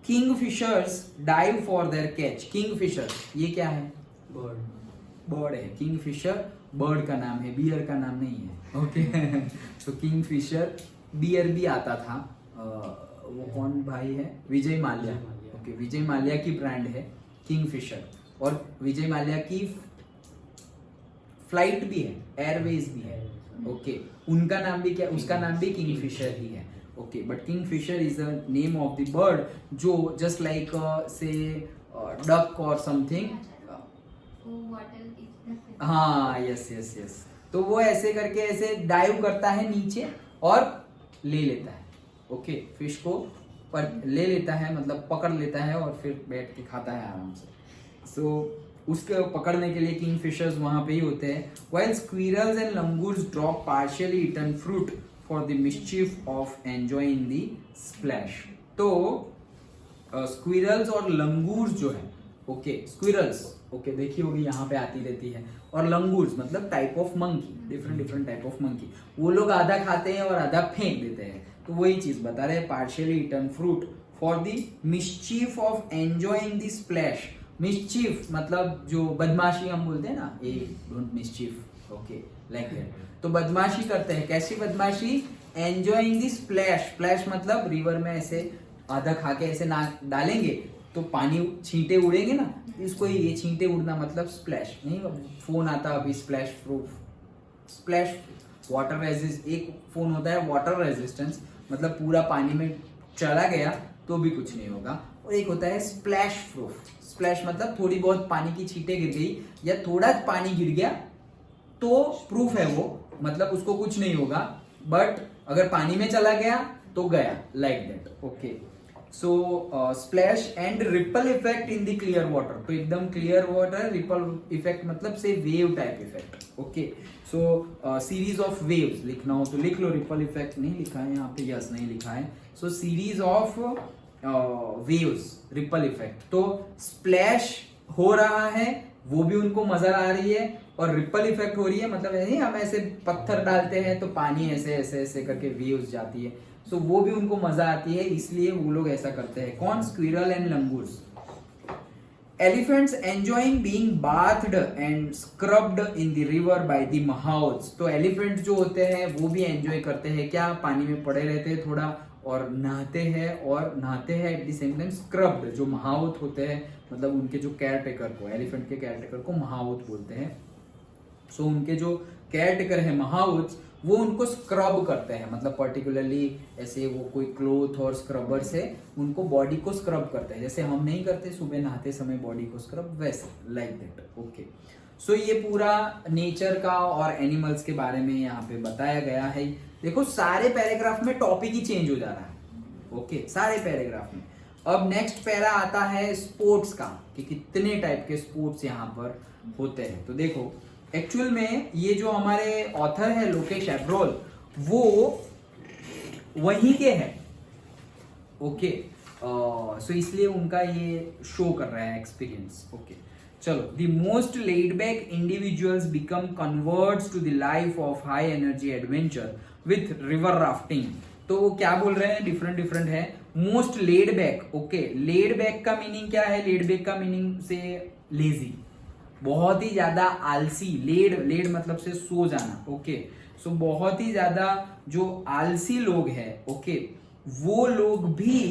A: kingfishers dive for their catch. Kingfisher ये क्या है? बर्ड है। किंगफिशर बर्ड का नाम है, बियर का नाम नहीं है। ओके, तो किंगफिशर, बियर भी आता था। वो कौन भाई है? विजय माल्या। ओके, विजय माल्या की ब्रांड है किंगफिशर, और विजय माल्या की फ्लाइट भी है, एयरवेज भी है। ओके, उनका नाम भी क्या? उसका नाम भी किंगफिशर ही है। Okay, but Kingfisher is the name of the bird, जो जस्ट लाइक से डक और समथिंग। हाँ, यस यस यस। तो वो ऐसे करके ऐसे डाइव करता है नीचे और ले लेता है। ओके, फिश को पर ले लेता है, मतलब पकड़ लेता है और फिर बैठ के खाता है आराम से। सो उसके पकड़ने के लिए किंगफिशर्स वहां पे ही होते हैं। While squirrels and langurs drop partially eaten fruit for the mischief of enjoying the splash. तो स्क्विरल्स और लंगूर्स जो है, ओके, स्क्विरल्स ओके देखी होगी यहाँ पे आती रहती है, और लंगूर्स मतलब type of monkey, different type of monkey. वो लोग आधा खाते हैं और आधा फेंक देते हैं। तो वही चीज बता रहे हैं, partially eaten fruit for the mischief of enjoying the splash. Mischief मतलब जो बदमाशी हम बोलते हैं ना, a don't mischief. Okay, like that. तो बदमाशी करते हैं, कैसी बदमाशी? Enjoying the splash. स्प्लैश मतलब रिवर में ऐसे आधा खा के ऐसे नाक डालेंगे तो पानी छींटे उड़ेंगे ना, इसको ये छींटे उड़ना मतलब स्प्लैश। नहीं, फोन आता अभी splash proof, splash water resist. एक फोन होता है वाटर रेजिस्टेंस, मतलब पूरा पानी में चला गया तो भी कुछ नहीं होगा, और एक होता है स्प्लैश प्रूफ। स्प्लैश मतलब थोड़ी बहुत पानी की छींटे गिर गई या थोड़ा पानी गिर गया तो प्रूफ है वो, मतलब उसको कुछ नहीं होगा, बट अगर पानी में चला गया तो गया, like that. Okay, so splash and ripple effect in the clear water, तो एकदम क्लियर वाटर, रिपल इफेक्ट मतलब से wave type effect, okay. So series of waves लिखना हो तो लिख लो, रिपल इफेक्ट नहीं लिखा है यहाँ पे, यस नहीं लिखा है। सो series of waves, ripple effect, तो स्प्लैश हो रहा है वो भी उनको नजर आ रही है, और रिपल इफेक्ट हो रही है मतलब ऐसे हम ऐसे पत्थर डालते हैं तो पानी ऐसे ऐसे ऐसे करके वेव्स जाती है, सो वो भी उनको मजा आती है, इसलिए वो लोग ऐसा करते हैं। कौन? Squirrel and langurs. Elephants enjoying being bathed and scrubbed in the river by the mahouts, तो एलिफेंट्स जो होते हैं वो भी एंजॉय करते हैं क्या, पानी में पड़े रहते हैं थोड़ा और नहाते हैं, और नहाते हैं eight the same time scrubbed, जो महाउत होते हैं मतलब उनके जो केयर टेकर को, एलिफेंट के केयर टेकर को महाउत बोलते हैं। सो उनके जो केयर टेकर है महाउट्स, वो उनको स्क्रब करते हैं, मतलब पर्टिकुलरली ऐसे वो कोई क्लोथ और स्क्रबर से उनको बॉडी को स्क्रब करते हैं, जैसे हम नहीं करते सुबह नहाते समय बॉडी को स्क्रब, वैसे लाइक दैट, ओके। सो ये पूरा नेचर का और एनिमल्स के बारे में यहाँ पे बताया गया है। देखो सारे पैराग्राफ में टॉपिक ही चेंज हो जा रहा है, ओके, सारे पैराग्राफ में। अब नेक्स्ट पैरा आता है स्पोर्ट्स का, कि कितने टाइप के स्पोर्ट्स यहाँ पर होते हैं। तो देखो एक्चुअल में ये जो हमारे ऑथर है लोकेश एब्रोल, वो वहीं के हैं, ओके। सो इसलिए उनका ये शो कर रहा है एक्सपीरियंस, ओके। चलो, the most laid back individuals become converts to the life of high energy adventure with river rafting, तो वो क्या बोल रहे हैं, डिफरेंट डिफरेंट है। Most laid back, okay, laid back का मीनिंग क्या है, लेड बैक का मीनिंग से लेजी, बहुत ही ज्यादा आलसी, लेड मतलब से सो जाना, ओके। सो बहुत ही ज्यादा जो आलसी लोग हैं, ओके, वो लोग भी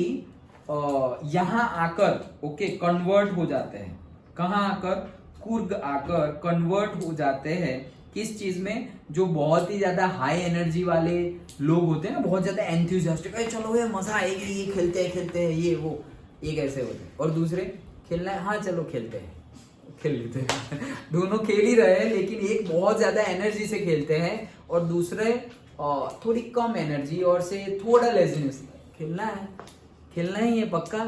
A: यहाँ आकर, ओके, कन्वर्ट हो जाते हैं। कहाँ आकर? कुर्ग आकर कन्वर्ट हो जाते हैं किस चीज में, जो बहुत ही ज्यादा हाई एनर्जी वाले लोग होते हैं ना, बहुत ज्यादा एंथुसियास्टिक, चलो ये मजा आएगी, ये खेलते हैं ये वो, एक ऐसे होते हैं। और दूसरे खेलना है, हाँ चलो खेलते हैं, खेल लेते हैं दोनों खेल ही रहे हैं, लेकिन एक बहुत ज्यादा एनर्जी से खेलते हैं और दूसरे थोड़ी कम एनर्जी और से थोड़ा लेजीनेस, खेलना ही है पक्का,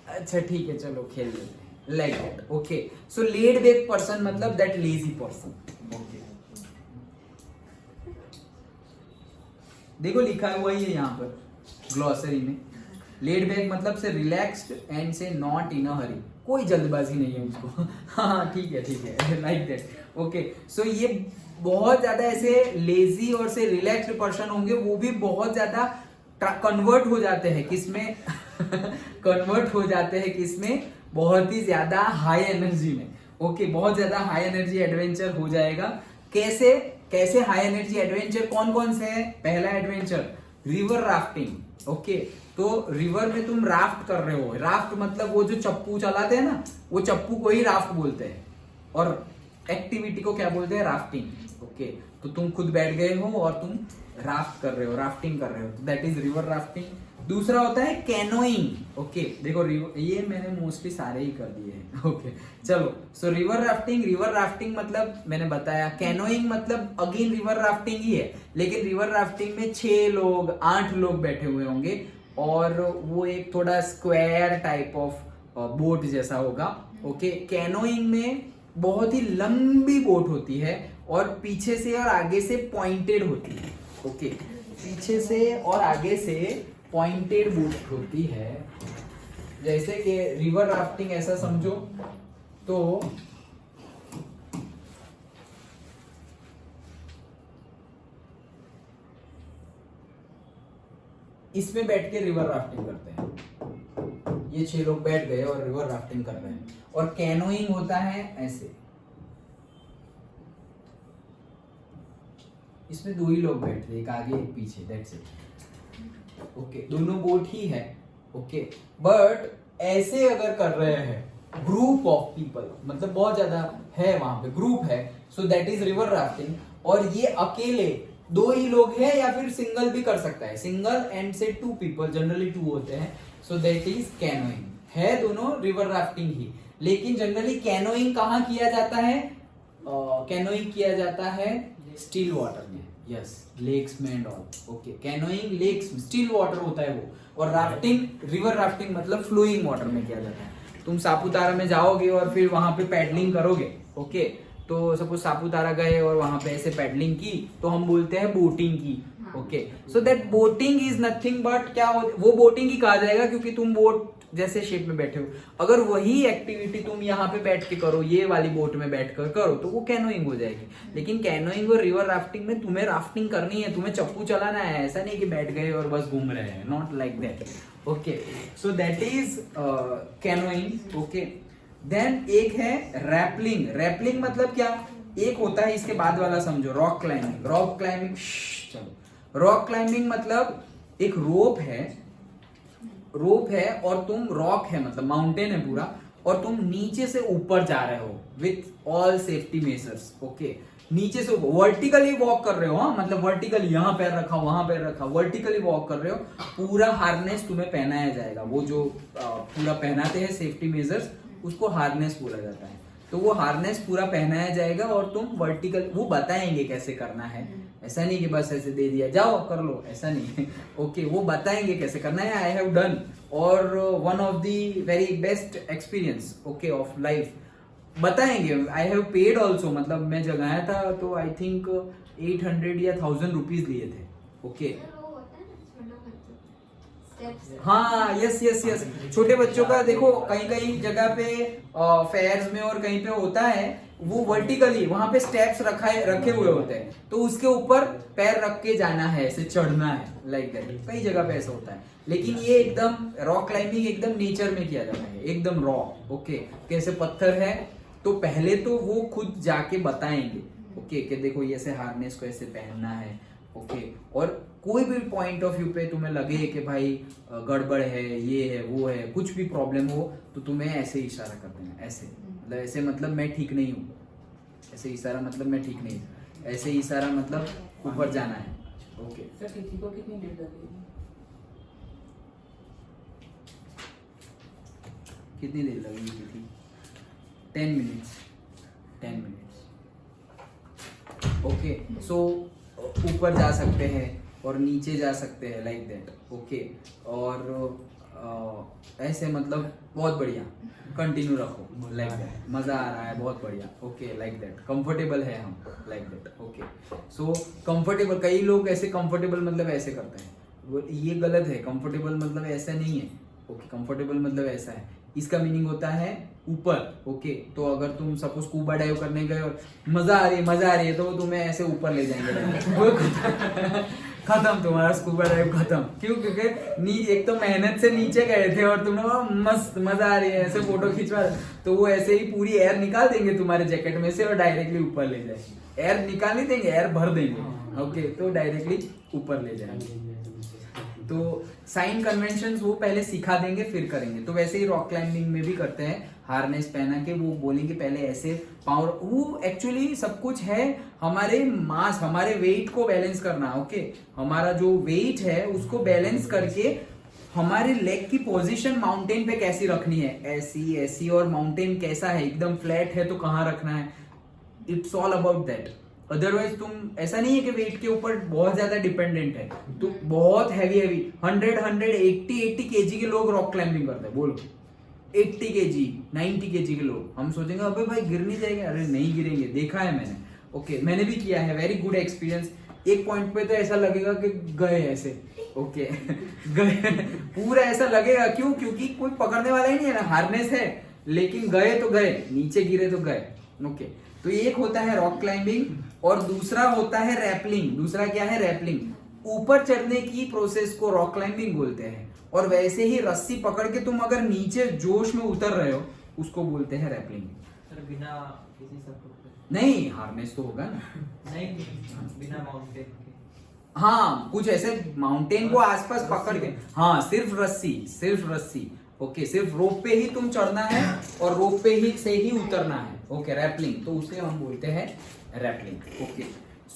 A: अच्छा ठीक है चलो खेल लेते हैं, like that, okay. So laid back person मतलब दैट लेजी पर्सन, ओके। देखो लिखा हुआ ही है यहाँ पर ग्लॉसरी में, लेड बैक मतलब से रिलैक्स्ड एंड से नॉट इन अ हरी, कोई जल्दबाजी नहीं है उसको हाँ ठीक है लाइक दैट, ओके। सो ये बहुत ज्यादा ऐसे लेजी और से रिलैक्स्ड पर्सन होंगे, वो भी बहुत ज्यादा कन्वर्ट हो जाते हैं किसमें कन्वर्ट हो जाते हैं किसमें, बहुत ही ज्यादा हाई एनर्जी में, ओके। बहुत ज्यादा हाई एनर्जी एडवेंचर हो जाएगा। कैसे हाई एनर्जी एडवेंचर कौन कौन से है? पहला एडवेंचर रिवर राफ्टिंग, ओके। तो रिवर में तुम राफ्ट कर रहे हो, राफ्ट मतलब वो जो चप्पू चलाते हैं ना, वो चप्पू को ही राफ्ट बोलते हैं, और एक्टिविटी को क्या बोलते हैं? Rafting, okay. तो तुम खुद बैठ गए हो और तुम राफ्ट कर रहे हो, राफ्टिंग कर रहे हो, दैट इज रिवर राफ्टिंग। दूसरा होता है कैनोइंग, ओके। देखो ये मैंने मोस्टली सारे ही कर दिए हैं, ओके। चलो, सो रिवर राफ्टिंग मतलब मैंने बताया, कैनोइंग मतलब अगेन रिवर राफ्टिंग ही है, लेकिन रिवर राफ्टिंग में 6 लोग 8 लोग बैठे हुए होंगे, और वो एक थोड़ा स्क्वायर टाइप ऑफ बोट जैसा होगा, ओके। कैनोइंग में बहुत ही लंबी बोट होती है और पीछे से और आगे से पॉइंटेड होती है, ओके। पीछे से और आगे से पॉइंटेड बोट होती है, जैसे कि रिवर राफ्टिंग ऐसा समझो, तो इसमें बैठ के रिवर राफ्टिंग करते हैं, ये 6 लोग बैठ गए और रिवर राफ्टिंग कर रहे हैं। और कैनोइंग होता है ऐसे, इसमें 2 ही लोग बैठ रहे, एक आगे एक पीछे, दैट्स इट, ओके। दोनों बोट ही है, ओके। बट ऐसे अगर कर रहे हैं ग्रुप ऑफ पीपल, मतलब बहुत ज्यादा है वहां पे, ग्रुप है, सो दैट इज रिवर राफ्टिंग। और ये अकेले 2 ही लोग हैं या फिर सिंगल भी कर सकता है, सिंगल एंड से 2 पीपल, जनरली 2 होते हैं, सो दैट इज कैनोइंग। है दोनों रिवर राफ्टिंग ही, लेकिन जनरली कैनोइंग कहाँ किया जाता है? कैनोइंग किया जाता है स्टिल वाटर में, यस, लेक्स में and all. Okay, canoeing lakes still water होता है वो, और राफ्टिंग रिवर राफ्टिंग मतलब फ्लोइंग वाटर में किया जाता है। तुम सापुतारा में जाओगे और फिर वहां पे पैडलिंग करोगे, ओके, तो सपोज सापुतारा गए और वहां पे ऐसे पैडलिंग की तो हम बोलते हैं बोटिंग की। Okay, so that boating is nothing but क्या वो बोटिंग ही कहा जाएगा क्योंकि तुम बोट जैसे शेप में बैठे हो। अगर वही एक्टिविटी तुम यहाँ पे बैठ के करो, ये वाली बोट में बैठकर करो, तो वो कैनोइंग हो जाएगी। लेकिन कैनोइंग और रिवर राफ्टिंग में तुम्हें राफ्टिंग करनी है, तुम्हें चप्पू चलाना है, ऐसा नहीं कि बैठ गए और बस घूम रहे हैं, not like that. Okay, so that is canoeing. Okay, then एक है रैपलिंग। रैपलिंग मतलब क्या, एक होता है इसके बाद वाला समझो, रॉक क्लाइंबिंग। रॉक क्लाइंबिंग, चलो, रॉक क्लाइंबिंग मतलब एक रोप है और तुम रॉक है मतलब माउंटेन है पूरा, और तुम नीचे से ऊपर जा रहे हो with all safety measures. Okay, नीचे से वर्टिकली वॉक कर रहे हो, हाँ, मतलब वर्टिकली यहाँ पैर रखा वहां पैर रखा, वर्टिकली वॉक कर रहे हो। पूरा हार्नेस तुम्हें पहनाया जाएगा, वो जो पूरा पहनाते हैं सेफ्टी मेजर्स, उसको हार्नेस बोला जाता है। तो वो हार्नेस पूरा पहनाया जाएगा और तुम वर्टिकल, वो बताएंगे कैसे करना है, ऐसा नहीं कि बस ऐसे दे दिया जाओ कर लो, ऐसा नहीं। ओके, वो बताएंगे कैसे करना है। आई हैव डन, और one of the very best experience okay of life बताएंगे। आई हैव पेड ऑल्सो, मतलब मैं जब गया था तो आई थिंक 800 या 1000 रुपीज लिए थे। ओके, हाँ, यस यस यस, छोटे बच्चों का देखो कहीं कहीं जगह पे फेयर्स में और कहीं पे होता है, वो वर्टिकली वहां पे स्टेप्स रखे हुए होते हैं, तो उसके ऊपर पैर रख के जाना है, ऐसे चढ़ना है, लाइक दैट। कई जगह पे ऐसा होता है, लेकिन ये एकदम रॉक क्लाइंबिंग एकदम नेचर में किया जाता है, एकदम रॉ। ओके, कैसे पत्थर है तो पहले तो वो खुद जाके बताएंगे, ओके, कि देखो ये ऐसे हार्नेस को ऐसे पहनना है। ओके, और कोई भी पॉइंट ऑफ व्यू पे तुम्हें लगे कि भाई गड़बड़ है, ये है, वो है, कुछ भी प्रॉब्लम हो, तो तुम्हें ऐसे इशारा कर देना, ऐसे मतलब ऐसे मतलब मैं ठीक नहीं हूँ, ऐसे इशारा मतलब मैं ठीक नहीं हूँ, ऐसे इशारा मतलब ऊपर जाना है। ओके,
C: सर किसी को कितनी देर लगेगी?
A: कितनी देर लगेगी थी? 10 मिनट्स। 10 मिनट्स। ओके, सो ऊपर जा सकते हैं और नीचे जा सकते हैं, लाइक दैट। ओके, और ऐसे मतलब बहुत बढ़िया, कंटिन्यू रखो, लाइक दैट। मजा आ रहा है, बहुत बढ़िया। ओके, लाइक दैट, कंफर्टेबल है हम, like that. Okay, so comfortable, कई लोग ऐसे कंफर्टेबल मतलब ऐसे करते हैं, वो ये गलत है। कंफर्टेबल मतलब ऐसा नहीं है। ओके, कंफर्टेबल मतलब ऐसा है, इसका मीनिंग होता है ऊपर। ओके, तो अगर तुम सपोज स्कूबा डाइव करने गए और मजा आ रही है तो वो तुम्हें ऐसे ऊपर ले जाएंगे। खत्म, तुम्हारा स्कूबा डाइव खत्म। क्यों? क्योंकि एक तो मेहनत से नीचे गए थे और तुमने मस्त मजा आ रही है, ऐसे फोटो खिंचवा, तो वो ऐसे ही पूरी एयर निकाल देंगे तुम्हारे जैकेट में से और डायरेक्टली ऊपर ले जाएंगे। एयर निकाल नहीं देंगे, एयर भर देंगे। ओके, तो डायरेक्टली ऊपर ले जाएंगे। तो साइन कन्वेंशंस वो पहले सिखा देंगे फिर करेंगे। तो वैसे ही रॉक क्लाइंबिंग में भी करते हैं, हार्नेस पहना के वो बोलेंगे पहले ऐसे पावर, वो एक्चुअली सब कुछ है हमारे मास, हमारे वेट को बैलेंस करना। ओके, हमारा जो वेट है उसको बैलेंस करके हमारे लेग की पोजीशन माउंटेन पे कैसी रखनी है, ऐसी ऐसी, और माउंटेन कैसा है, एकदम फ्लैट है तो कहाँ रखना है, it's all about that. Otherwise तुम, ऐसा नहीं है कि वेट के ऊपर बहुत ज्यादा डिपेंडेंट है, तो बहुत हैवी 180 केजी के लोग रॉक क्लाइंबिंग करते हैं, बोलो 80 केजी 90 केजी के लोग। हम सोचेंगे अबे भाई गिर नहीं जाएंगे, अरे नहीं गिरेंगे, देखा है मैंने। ओके, मैंने भी किया है, वेरी गुड एक्सपीरियंस। एक पॉइंट पे तो ऐसा लगेगा कि गए ऐसे। ओके, गए, पूरा ऐसा लगेगा। क्यों? क्योंकि कोई पकड़ने वाला ही नहीं है ना, हार्नेस है, लेकिन गए तो गए, नीचे गिरे तो गए। ओके, तो एक होता है रॉक क्लाइंबिंग और दूसरा होता है रैपलिंग। दूसरा क्या है? रैपलिंग। ऊपर चढ़ने की प्रोसेस को रॉक क्लाइंबिंग बोलते हैं, और वैसे ही रस्सी पकड़ के तुम अगर नीचे जोश में उतर रहे हो उसको बोलते हैं रैपलिंग।
C: सर बिना किसी सपोर्ट के?
A: नहीं, हार्नेस तो होगा ना।
C: नहीं, बिना माउंटेन के।
A: हाँ, कुछ ऐसे माउंटेन को आसपास पकड़ के, हाँ, सिर्फ रस्सी। ओके, सिर्फ रोप पे ही तुम चढ़ना है और रोप पे ही से ही उतरना है। ओके, रैपलिंग, तो उसे हम बोलते हैं रैपलिंग। ओके,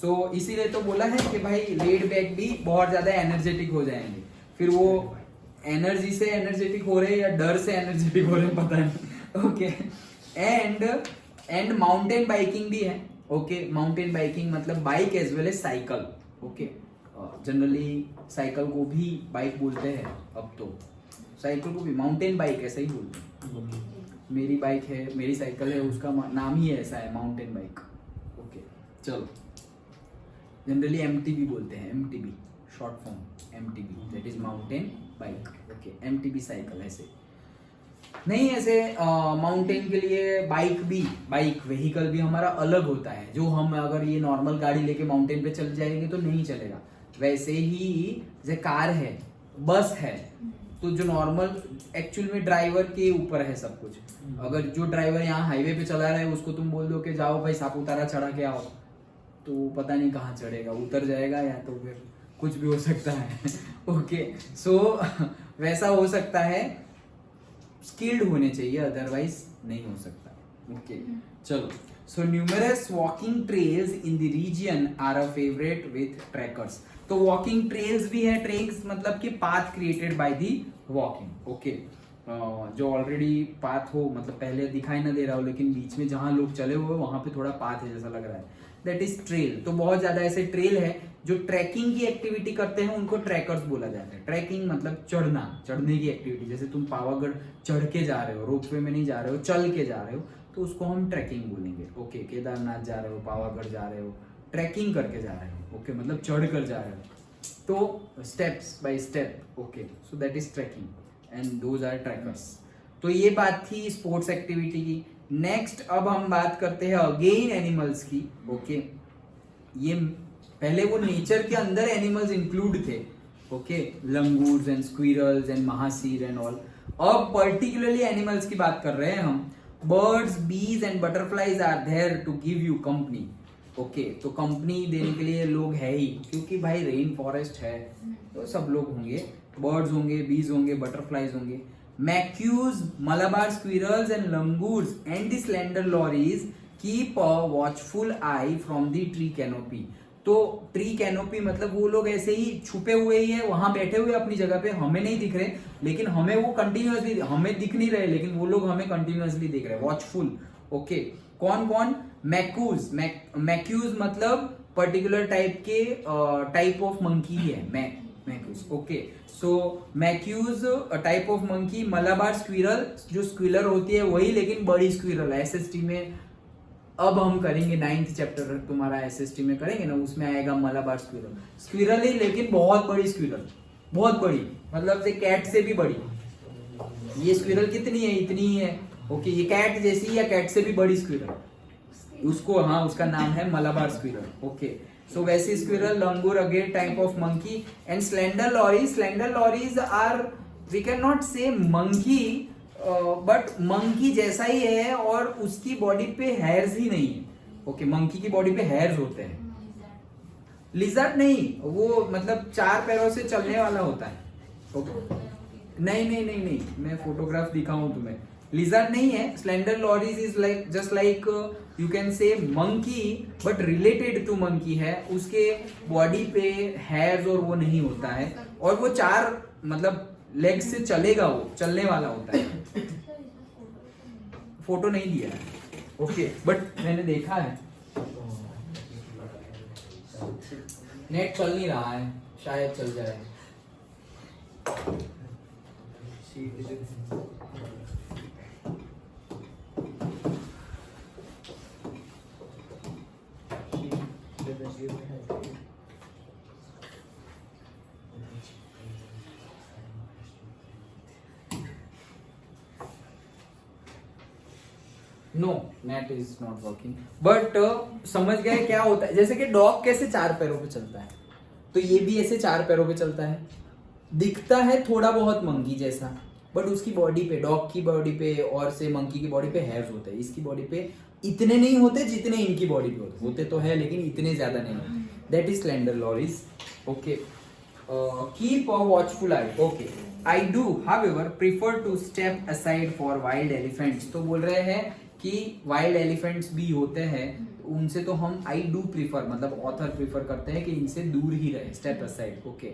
A: सो इसीलिए तो बोला है कि भाई लेड बैक भी बहुत ज्यादा एनर्जेटिक हो जाएंगे। फिर वो एनर्जी से एनर्जेटिक हो रहे हैं या डर से एनर्जेटिक हो रहे हैं, पता नहीं। Okay, and and mountain biking भी है। ओके, माउंटेन बाइकिंग मतलब bike as well as cycle. Okay, generally cycle को भी बाइक बोलते हैं, अब तो साइकिल को भी माउंटेन बाइक ऐसा ही बोलते हैं। मेरी बाइक है, मेरी साइकिल है, उसका नाम ही ऐसा है, माउंटेन बाइक। ओके, चलो, जनरली एमटीबी बोलते हैं, MTB short form, MTB that is mountain bike. Okay, MTB cycle ऐसे नहीं, ऐसे माउंटेन के लिए बाइक व्हीकल भी हमारा अलग होता है। जो हम अगर ये नॉर्मल गाड़ी लेके माउंटेन पे चल जाएंगे तो नहीं चलेगा। वैसे ही जैसे कार है, बस है, तो जो नॉर्मल एक्चुअल में ड्राइवर के ऊपर है सब कुछ। अगर जो ड्राइवर यहाँ हाईवे पे चला रहा है उसको तुम बोल दो कि जाओ भाई सापुतारा चढ़ा के आओ, तो पता नहीं कहाँ चढ़ेगा, उतर जाएगा या तो फिर कुछ भी हो सकता है। ओके, सो वैसा हो सकता है, स्किल्ड होने चाहिए, अदरवाइज नहीं हो सकता। ओके, चलो, so numerous walking trails in the region are a favourite with trekkers. तो वॉकिंग ट्रेल्स भी है, ट्रेल्स मतलब कि path created by the walking. Okay, जो ऑलरेडी पाथ हो, मतलब पहले दिखाई ना दे रहा हो लेकिन बीच में जहां लोग चले हुए वहां पे थोड़ा पाथ है जैसा लग रहा है, दैट इज ट्रेल। तो बहुत ज्यादा ऐसे ट्रेल है जो ट्रैकिंग की एक्टिविटी करते हैं, उनको ट्रैकर्स बोला जाता है। ट्रैकिंग मतलब चढ़ने की एक्टिविटी। जैसे तुम पावागढ़ चढ़ के जा रहे हो, रोपवे में नहीं जा रहे हो, चल के जा रहे हो, तो उसको हम ट्रैकिंग बोलेंगे। ओके, केदारनाथ जा रहे हो, पावागढ़ जा रहे हो, ट्रैकिंग करके जा रहे हो। ओके, मतलब चढ़ कर जा रहे हो, तो steps by step. Okay, so that is trekking and those are trekkers. तो ये बात थी स्पोर्ट्स एक्टिविटी की। नेक्स्ट अब हम बात करते हैं अगेन एनिमल्स की। ओके, ये पहले वो नेचर के अंदर एनिमल्स इंक्लूड थे। Okay, langurs and squirrels and mahseer and all. अब पर्टिकुलरली एनिमल्स की बात कर रहे हैं हम। Birds, bees and butterflies are there to give you company. Okay, तो कंपनी देने के लिए लोग है ही, क्योंकि भाई रेन फॉरेस्ट है तो सब लोग होंगे। बर्ड्स होंगे, बीज होंगे, बटरफ्लाइज होंगे। Macaques, Malabar squirrels and langurs and the slender lorises keep a watchful eye from the tree canopy. तो ट्री कैनोपी मतलब वो लोग ऐसे ही छुपे हुए ही है, वहां बैठे हुए अपनी जगह पे, हमें नहीं दिख रहे, लेकिन हमें वो कंटिन्यूअसली, हमें दिख नहीं रहे लेकिन वो लोग हमें कंटिन्यूअसली दिख रहे हैं, वॉचफुल। ओके, कौन कौन? मैक्यूज, मैक्यूज मतलब पर्टिकुलर टाइप के टाइप ऑफ मंकी है macaques. Okay, so macaques type of monkey. Malabar squirrel, जो स्क्विरल होती है वही लेकिन बड़ी स्क्विरल। एसएसटी में अब हम करेंगे 9th चैप्टर तुम्हारा एसएसटी में करेंगे ना, उसमें आएगा मलाबार स्क्विरल। स्क्विरल ही लेकिन बहुत बड़ी स्क्विरल, बहुत बड़ी, मतलब से कैट से भी बड़ी। ये स्क्विरल कितनी है? इतनी ही है। ओके, ये कैट जैसी या कैट से भी बड़ी स्क्विरल, उसको, हाँ, उसका नाम है मलाबार स्क्विरल। ओके, सो वैसी squirrel, langur again type of monkey and slender lorises. Slender lorises are, we can not say monkey, but monkey जैसा ही है और उसकी बॉडी पे हेयर्स ही नहीं है। ओके, मंकी की बॉडी पे हेयर्स होते हैं। लिजर्ड नहीं, वो मतलब 4 पैरों से चलने वाला होता है। ओके, नहीं, मैं फोटोग्राफ दिखाऊं तुम्हें। लिजर्ड नहीं है। Slender lorises is like just like you can say monkey, but related to monkey है। उसके बॉडी पे हेयर्स और वो नहीं होता है, और वो 4 मतलब लेग से चलेगा, वो चलने वाला होता है। फोटो नहीं दिया है। ओके, बट मैंने देखा है। नेट चल नहीं रहा है, शायद चल जाए। No, net is not working. But समझ गए क्या होता है? जैसे कि डॉग कैसे 4 पैरों पे चलता है, तो ये भी ऐसे 4 पैरों पे चलता है। दिखता है थोड़ा बहुत मंकी जैसा, बट उसकी बॉडी पे, डॉग की बॉडी पे और से मंकी की बॉडी पे हेयर्स होते हैं। इसकी बॉडी पे इतने नहीं होते जितने इनकी बॉडी पे होते। होते तो है लेकिन इतने ज्यादा नहीं होते। That is slender lorises. Okay, keep a watchful eye. Okay, I do however prefer to step aside for wild elephants. तो बोल रहे हैं कि वाइल्ड एलिफेंट्स भी होते हैं, उनसे तो हम आई डू प्रीफर, मतलब ऑथर प्रीफर करते हैं कि इनसे दूर ही रहे, स्टेप असाइड। ओके,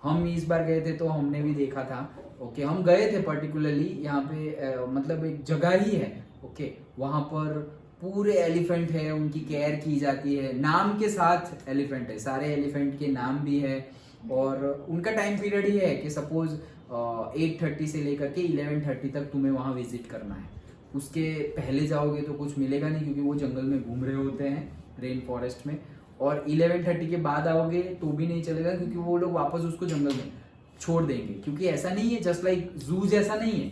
A: हम इस बार गए थे तो हमने भी देखा था। ओके, हम गए थे पर्टिकुलरली यहाँ पे मतलब एक जगह ही है। ओके, वहां पर पूरे एलिफेंट है, उनकी केयर की जाती है, नाम के साथ एलिफेंट है, सारे एलिफेंट के नाम भी है। और उनका टाइम पीरियड ही है कि सपोज 8:30 से लेकर के 11:30 तक तुम्हें वहाँ विजिट करना है। उसके पहले जाओगे तो कुछ मिलेगा नहीं, क्योंकि वो जंगल में घूम रहे होते हैं रेन फॉरेस्ट में। और 11:30 के बाद आओगे तो भी नहीं चलेगा, क्योंकि वो लोग वापस उसको जंगल में छोड़ देंगे। क्योंकि ऐसा नहीं है, जस्ट लाइक जू जैसा नहीं है,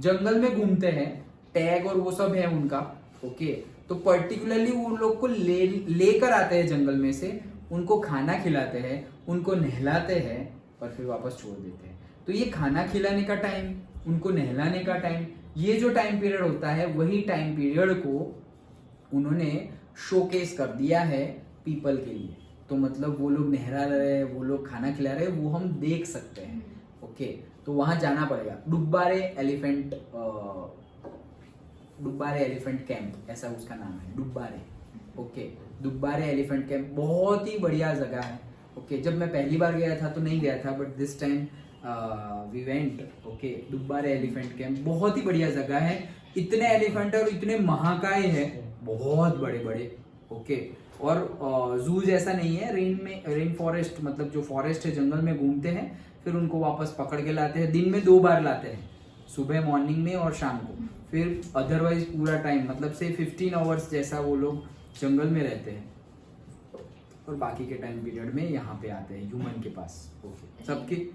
A: जंगल में घूमते हैं, टैग और वो सब है उनका। ओके, तो पर्टिकुलरली वो उन लोग को लेकर आते हैं जंगल में से, उनको खाना खिलाते हैं, उनको नहलाते हैं और फिर वापस छोड़ देते हैं। तो ये खाना खिलाने का टाइम, उनको नहलाने का टाइम, ये जो टाइम पीरियड होता है, वही टाइम पीरियड को उन्होंने शोकेस कर दिया है पीपल के लिए। तो मतलब वो लोग नहला रहे हैं, वो लोग खाना खिला रहे हैं, वो हम देख सकते हैं। ओके, तो वहां जाना पड़ेगा। डुब्बारे एलिफेंट कैंप, ऐसा उसका नाम है, डुब्बारे। ओके, डुब्बारे एलिफेंट कैंप बहुत ही बढ़िया जगह है। ओके, जब मैं पहली बार गया था तो नहीं गया था, but this time we went. Okay, Dubare elephant camp बहुत ही बढ़िया जगह है। इतने एलिफेंट और इतने महाकाय है, बहुत बड़े बड़े। ओके, और जू जैसा नहीं है, रेन फॉरेस्ट, मतलब जो फॉरेस्ट है, जंगल में घूमते हैं, फिर उनको वापस पकड़ के लाते हैं। दिन में 2 बार लाते हैं, सुबह मॉर्निंग में और शाम को। फिर अदरवाइज पूरा टाइम, मतलब से 15 आवर्स जैसा वो लोग जंगल में रहते हैं, और बाकी के टाइम पीरियड में यहाँ पे आते हैं ह्यूमन के पास। ओके, सबके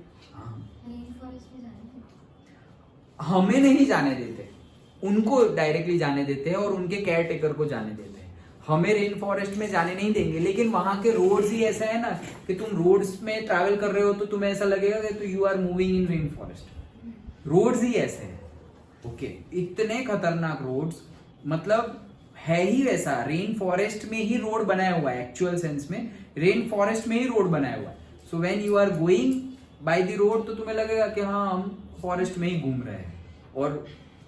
A: हमें नहीं जाने देते, उनको डायरेक्टली जाने देते हैं और उनके केयर टेकर को जाने देते हैं। हमें रेन फॉरेस्ट में जाने नहीं देंगे, लेकिन वहां के रोड्स ही ऐसा है ना कि तुम रोड्स में ट्रैवल कर रहे हो तो तुम्हें ऐसा लगेगा कि तो you are moving in rain forest. Roads ही ऐसे हैं। ओके, इतने खतरनाक रोड्स, मतलब है ही वैसा। रेन फॉरेस्ट में ही रोड बनाया हुआ है, एक्चुअल सेंस में रेन फॉरेस्ट में ही रोड बनाया हुआ है। So when you are going by the road तो तुम्हें लगेगा कि हाँ हम फॉरेस्ट में ही घूम रहे हैं। और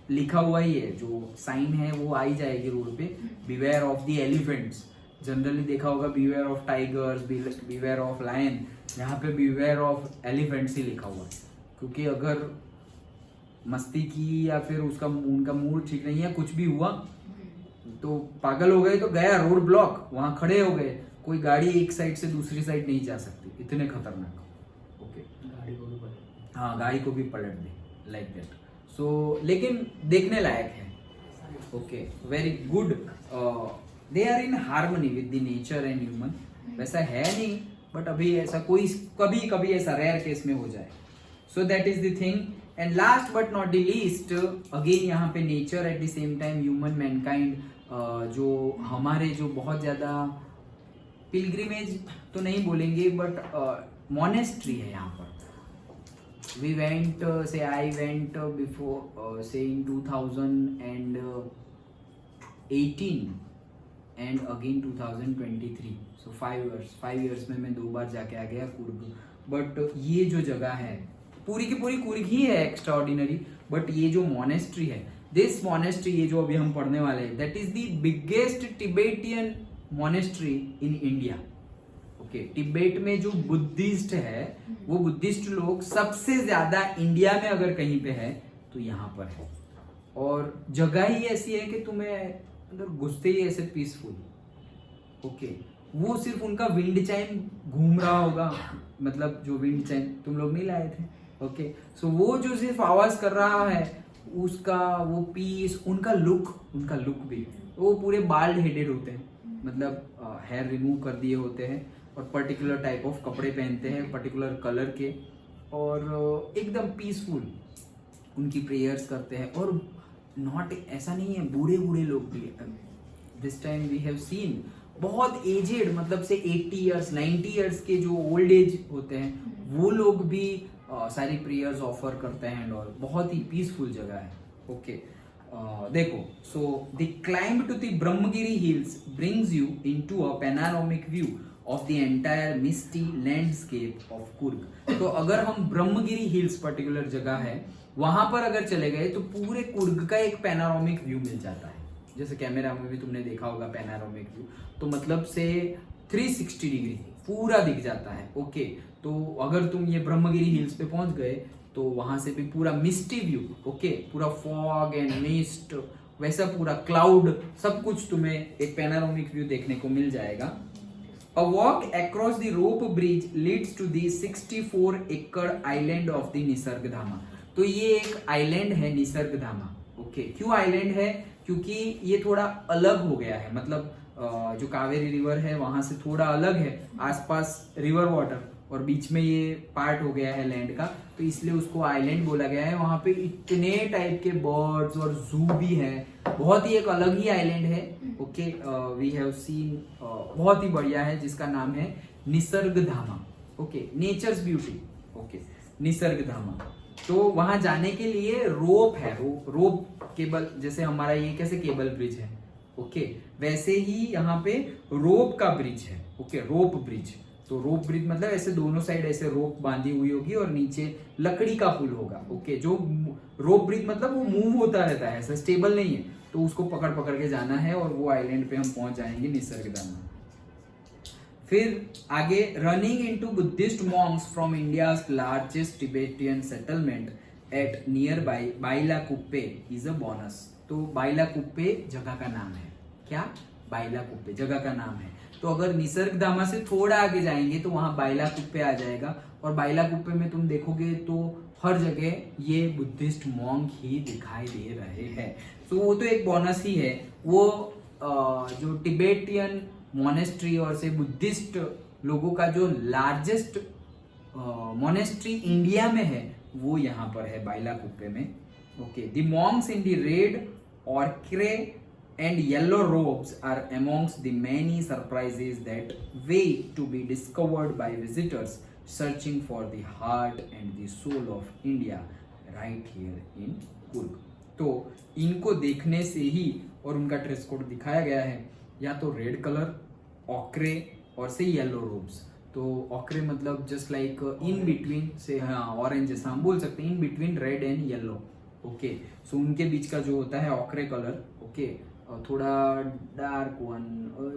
A: लिखा हुआ ही है, जो साइन है वो आई जाएगी रोड पे, beware of the elephants. Generally देखा होगा beware of tigers, beware of lion, यहाँ पे बिवेयर ऑफ एलिफेंट्स ही लिखा हुआ है। क्योंकि अगर मस्ती की या फिर उनका मूड ठीक नहीं है, कुछ भी हुआ तो पागल हो गए तो गया रोड ब्लॉक, वहां खड़े हो गए, कोई गाड़ी एक साइड से दूसरी साइड नहीं जा सकती, इतने खतरनाक। ओके,
B: गाड़ी को भी पलट,
A: हाँ गाड़ी को भी पलट दे, लाइक दैट। सो लेकिन देखने लायक है। Okay, very good, they are in harmony with the nature and human. वैसा है नहीं, बट अभी ऐसा कोई कभी कभी ऐसा रेयर केस में हो जाए। सो that is the thing. And last but not the least, again यहाँ पे nature eight the same time human, Mankind, जो हमारे जो बहुत ज्यादा पिलग्रिमेज तो नहीं बोलेंगे, बट मोनेस्ट्री है यहाँ पर। We went, I went before, say in 2018 and again 2023. So 5 years में मैं 2 बार जाके आ गया कुर्ग। बट ये जो जगह है पूरी की पूरी कुर्ग ही है एक्स्ट्राऑर्डिनरी। बट ये जो मोनेस्ट्री है, दिस मोनेस्ट्री, ये जो अभी हम पढ़ने वाले हैं, that is the biggest Tibetan monastery in India. Okay, Tibet में जो बुद्धिस्ट है, वो बुद्धिस्ट लोग सबसे ज्यादा इंडिया में अगर कहीं पे है तो यहाँ पर है। और जगह ही ऐसी है कि तुम्हें अंदर घुसते ही ऐसे पीसफुल। ओके, वो सिर्फ उनका विंड चाइम घूम रहा होगा, मतलब जो विंड चाइम तुम लोग नहीं लाए थे। ओके, सो वो जो सिर्फ आवाज कर रहा है, उसका वो पीस, उनका लुक भी, वो पूरे बाल्ड हेडेड होते हैं, मतलब हेयर रिमूव कर दिए होते हैं, और पर्टिकुलर टाइप ऑफ कपड़े पहनते हैं पर्टिकुलर कलर के, और एकदम पीसफुल उनकी प्रेयर्स करते हैं। और नॉट ऐसा नहीं है, बूढ़े लोग भी, this time we have seen बहुत एजेड, मतलब से 80 इयर्स 90 इयर्स के जो ओल्ड एज होते हैं, वो लोग भी सारी प्रेयर्स ऑफर करते हैं, और बहुत ही पीसफुल जगह है। ओके, देखो, so the climb to the Brahmagiri hills brings you into a panoramic view of the entire misty landscape of Coorg. तो अगर हम ब्रह्मगिरी हिल्स पर्टिकुलर जगह है, वहां पर अगर चले गए तो पूरे कुर्ग का एक पैनोरामिक व्यू मिल जाता है। जैसे कैमरा में भी तुमने देखा होगा पैनोरामिक व्यू, तो मतलब से 360 डिग्री पूरा दिख जाता है। ओके, तो अगर तुम ये ब्रह्मगिरी हिल्स पे पहुंच गए तो वहां से भी पूरा मिस्टी व्यू, ओके, पूरा फॉग एंड मिस्ट वैसा पूरा क्लाउड सब कुछ तुम्हें एक पैनारोमिक व्यू देखने को मिल जाएगा। A walk across the rope bridge leads to the 64 एकड़ आइलैंड ऑफ द निसर्गधामा। तो ये एक आइलैंड है निसर्गधामा। ओके, क्यों आइलैंड है? क्योंकि ये थोड़ा अलग हो गया है, मतलब जो कावेरी रिवर है वहां से थोड़ा अलग है, आसपास रिवर वाटर और बीच में ये पार्ट हो गया है लैंड का, तो इसलिए उसको आइलैंड बोला गया है। वहां पे इतने टाइप के बर्ड्स और जू भी है, बहुत ही एक अलग ही आइलैंड है। ओके, वी हैव सीन, बहुत ही बढ़िया है, जिसका नाम है Nisargadhama. Okay, nature's beauty. Okay, Nisargadhama. तो वहां जाने के लिए रोप है, रोप केबल, जैसे हमारा ये कैसे केबल ब्रिज है, ओके, वैसे ही यहाँ पे रोप का ब्रिज है। ओके, रोप ब्रिज। तो रोप ब्रिज मतलब ऐसे दोनों साइड ऐसे रोप बांधी हुई होगी और नीचे लकड़ी का पुल होगा। ओके, जो रोप ब्रिज मतलब वो मूव होता रहता है, ऐसा स्टेबल नहीं है, तो उसको पकड़ पकड़ के जाना है और वो आइलैंड पे हम पहुंच जाएंगे निसर्गधामा। फिर आगे, running into Buddhist monks from India's largest Tibetan settlement at nearby Bylakuppe is a bonus. तो बाइलाकुप्पे जगह का नाम है। क्या? बाइलाकुप्पे जगह का नाम है। तो अगर निसर्गधामा से थोड़ा आगे जाएंगे तो वहां बाइलाकुप्पे आ जाएगा, और बाइलाकुप्पे में तुम देखोगे तो हर जगह ये बुद्धिस्ट मॉन्क ही दिखाई दे रहे हैं। तो वो तो एक बोनस ही है। वो जो टिबेटियन मोनेस्ट्री और से बुद्धिस्ट लोगों का जो लार्जेस्ट मोनेस्ट्री इंडिया में है वो यहाँ पर है बाइलाकुप्पे में। Okay, the Monks in the red ochre and yellow robes are amongst the many surprises that wait to be discovered by visitors searching for the heart and the soul of India right here in Coorg। तो इनको देखने से ही, और उनका dress code दिखाया गया है, या तो रेड कलर, ऑक्रे और से येलो रोब्स। तो ऑक्रे मतलब just like in between say, हाँ ऑरेंज जैसा हम बोल सकते हैं, in between red and yellow. Okay, so उनके बीच का जो होता है ऑक्रे कलर। ओके, थोड़ा dark one,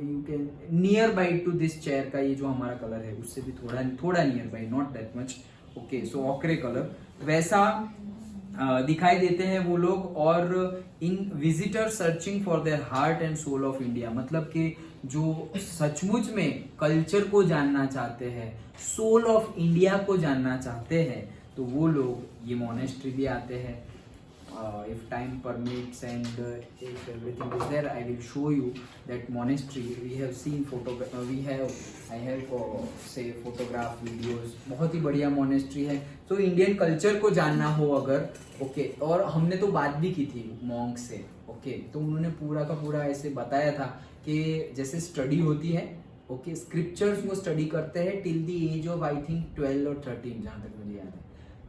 A: you can near by to this chair का ये जो हमारा कलर है उससे भी थोड़ा near by, not that much. Okay, so ochre colour वैसा दिखाई देते हैं वो लोग। और इन visitor searching for their heart and soul of India, मतलब कि जो सचमुच में कल्चर को जानना चाहते हैं, सोल ऑफ इंडिया को जानना चाहते हैं, तो वो लोग ये मोनेस्ट्री भी आते हैं। If time permits and if everything is there, I will show you that monastery. We have seen I have say photograph videos। बहुत ही बढ़िया monastery है। तो इंडियन कल्चर को जानना हो अगर, ओके, और हमने तो बात भी की थी मॉन्क से। ओके, तो उन्होंने पूरा का पूरा ऐसे बताया था कि जैसे स्टडी होती है, ओके, स्क्रिप्चर्स वो स्टडी करते हैं till the age of I think 12 और 13, जहाँ तक मुझे याद है।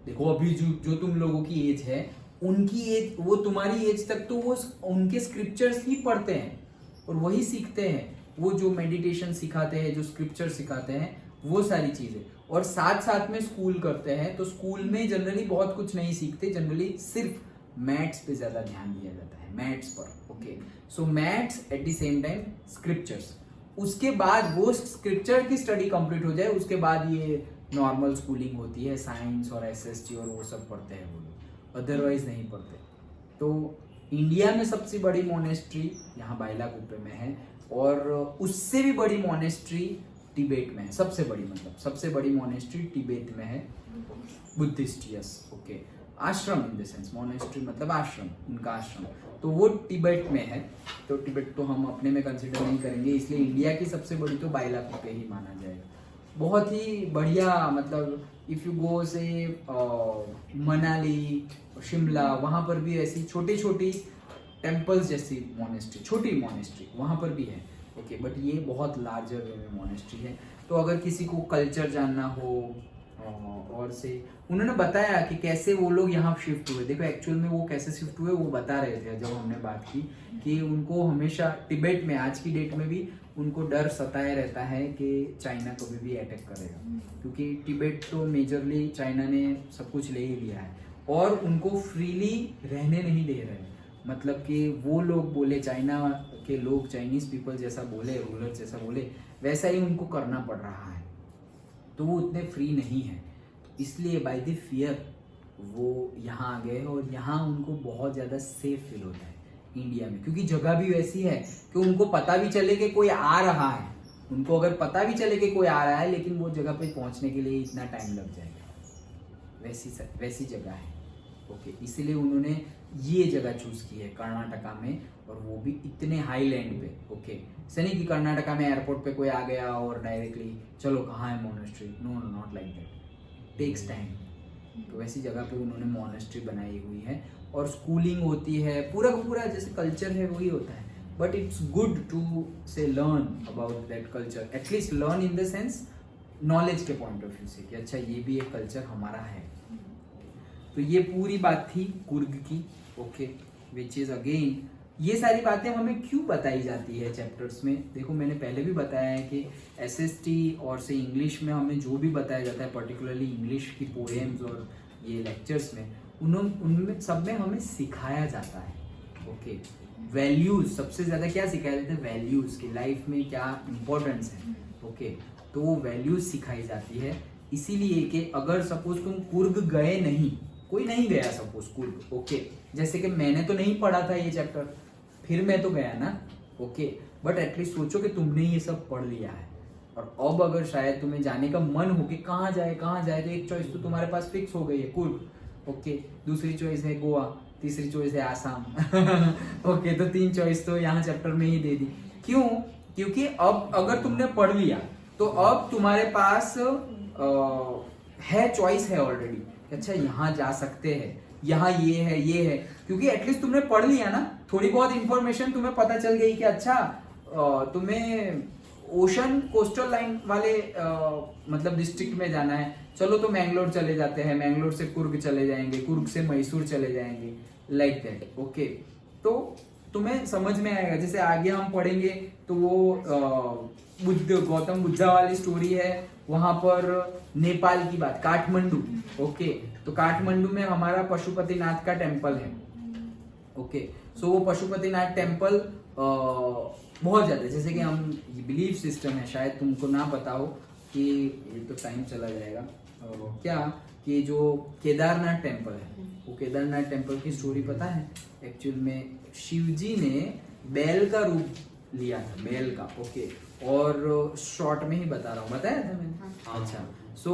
A: देखो अभी जो तुम लोगों की एज है, उनकी एज, वो तुम्हारी एज तक तो वो उनके स्क्रिप्चर्स ही पढ़ते हैं और वही सीखते हैं। वो जो मेडिटेशन सिखाते हैं, जो स्क्रिप्चर सिखाते हैं, वो सारी चीजें, और साथ साथ में स्कूल करते हैं। तो स्कूल में जनरली बहुत कुछ नहीं सीखते, जनरली सिर्फ मैथ्स पे ज्यादा ध्यान दिया जाता है, मैथ्स पर। Okay, so maths eight the same time scriptures. उसके बाद वो स्क्रिप्चर की स्टडी कंप्लीट हो जाए, उसके बाद ये नॉर्मल स्कूलिंग होती है, साइंस और एसएसटी और वो सब पढ़ते हैं वो लोग, अदरवाइज नहीं पढ़ते। तो इंडिया में सबसे बड़ी मोनेस्ट्री यहाँ बाइलाकुप्पे में है, और उससे भी बड़ी मोनेस्ट्री तिब्बत में है। सबसे बड़ी, मतलब सबसे बड़ी मोनेस्ट्री तिब्बत में है, बुद्धिस्ट, यस। ओके, आश्रम इन द सेंस, मोनेस्ट्री मतलब आश्रम, उनका आश्रम, तो वो तिब्बत में है। तो तिब्बत तो हम अपने में कंसिडर नहीं करेंगे, इसलिए इंडिया की सबसे बड़ी तो बाइलाकुप्पे ही माना जाएगा। बहुत ही बढ़िया, मतलब इफ यू गो से मनाली, शिमला, वहाँ पर भी ऐसी छोटी छोटी टेम्पल्स जैसी मोनेस्ट्री, छोटी मोनेस्ट्री वहाँ पर भी है। ओके, बट ये बहुत लार्जर वे में मोनेस्ट्री है। तो अगर किसी को कल्चर जानना हो, और से उन्होंने बताया कि कैसे वो लोग यहाँ शिफ्ट हुए। देखो एक्चुअल में वो कैसे शिफ्ट हुए वो बता रहे थे जब हमने बात की, कि उनको हमेशा तिब्बत में, आज की डेट में भी उनको डर सताए रहता है कि चाइना कभी भी अटैक करेगा, क्योंकि तिब्बत तो मेजरली चाइना ने सब कुछ ले ही लिया है और उनको फ्रीली रहने नहीं दे रहे। मतलब कि वो लोग बोले, चाइना के लोग, चाइनीज पीपल जैसा बोले, रूलर जैसा बोले, वैसा ही उनको करना पड़ रहा है। तो वो उतने फ्री नहीं है, इसलिए बाय द फियर वो यहाँ आ गए और यहाँ उनको बहुत ज़्यादा सेफ फील होता है। इंडिया में, क्योंकि जगह भी वैसी है कि उनको पता भी चले कि कोई आ रहा है, उनको अगर पता भी चले कि कोई आ रहा है, लेकिन वो जगह पे पहुंचने के लिए इतना टाइम लग जाएगा, वैसी जगह है। ओके, इसीलिए उन्होंने ये जगह चूज की है कर्नाटका में, और वो भी इतने हाई लैंड पे। ओके, ऐसा नहीं कि कर्नाटका में एयरपोर्ट पे कोई आ गया और डायरेक्टली चलो कहाँ है monastery, no not like that, takes time. तो वैसी जगह पे उन्होंने मोनेस्ट्री बनाई हुई है, और स्कूलिंग होती है, पूरा का पूरा जैसे कल्चर है वही होता है। बट इट्स गुड टू से learn about that culture, at least learn in the sense knowledge के पॉइंट ऑफ व्यू से कि अच्छा ये भी एक कल्चर हमारा है। तो ये पूरी बात थी कुर्ग की। ओके, विच इज अगेन, ये सारी बातें हमें क्यों बताई जाती है चैप्टर्स में? देखो मैंने पहले भी बताया है कि एसएसटी और से इंग्लिश में हमें जो भी बताया जाता है, पर्टिकुलरली इंग्लिश की पोएम्स और ये लेक्चर्स में, उनमें सब में हमें सिखाया जाता है। ओके, वैल्यूज सबसे ज्यादा क्या सिखाया जाता है? वैल्यूज की लाइफ में क्या इंपॉर्टेंस है। ओके, तो वो वैल्यूज सिखाई जाती है, इसीलिए कि अगर सपोज तुम कुर्ग गए नहीं, कोई नहीं गया सपोज कुर्ग, ओके, जैसे कि मैंने तो नहीं पढ़ा था ये चैप्टर, फिर मैं तो गया ना, ओके, बट एटलीस्ट सोचो कि तुमने ये सब पढ़ लिया है, और अब अगर शायद तुम्हें जाने का मन हो कि कहाँ जाए, तो एक चॉइस तो तुम्हारे पास फिक्स हो गई है, कुर्ग। ओके, दूसरी चॉइस है गोवा, तीसरी चॉइस है आसाम। ओके, तो 3 चॉइस तो यहाँ चैप्टर में ही दे दी। क्यों? क्योंकि अब अगर तुमने पढ़ लिया तो अब तुम्हारे पास है, चॉइस है ऑलरेडी, अच्छा यहाँ जा सकते हैं, यहाँ ये है, क्योंकि एटलीस्ट तुमने पढ़ लिया ना, थोड़ी बहुत इंफॉर्मेशन तुम्हें पता चल गई कि अच्छा तुम्हें ओशन कोस्टल लाइन वाले मतलब डिस्ट्रिक्ट में जाना है, चलो तो मैंगलोर चले जाते हैं, मैंगलोर से कुर्ग चले जाएंगे, कुर्ग से मैसूर चले जाएंगे, लाइक दैट। ओके, तो तुम्हें समझ में आएगा। जैसे आगे हम पढ़ेंगे तो वो गौतम बुद्धा वाली स्टोरी है, वहां पर नेपाल की बात, काठमांडू। ओके, तो काठमांडू में हमारा पशुपतिनाथ का टेम्पल है। ओके, सो वो पशुपतिनाथ टेम्पल बहुत ज्यादा, जैसे कि हम बिलीफ सिस्टम है, शायद तुमको ना पता हो कि ये तो टाइम चला जाएगा, क्या कि जो केदारनाथ टेम्पल है, वो केदारनाथ टेम्पल की स्टोरी पता है? एक्चुअल में शिवजी ने बैल का रूप लिया था, बैल का। ओके, और शॉर्ट में ही बता रहा हूँ, बताया था मैंने। अच्छा, सो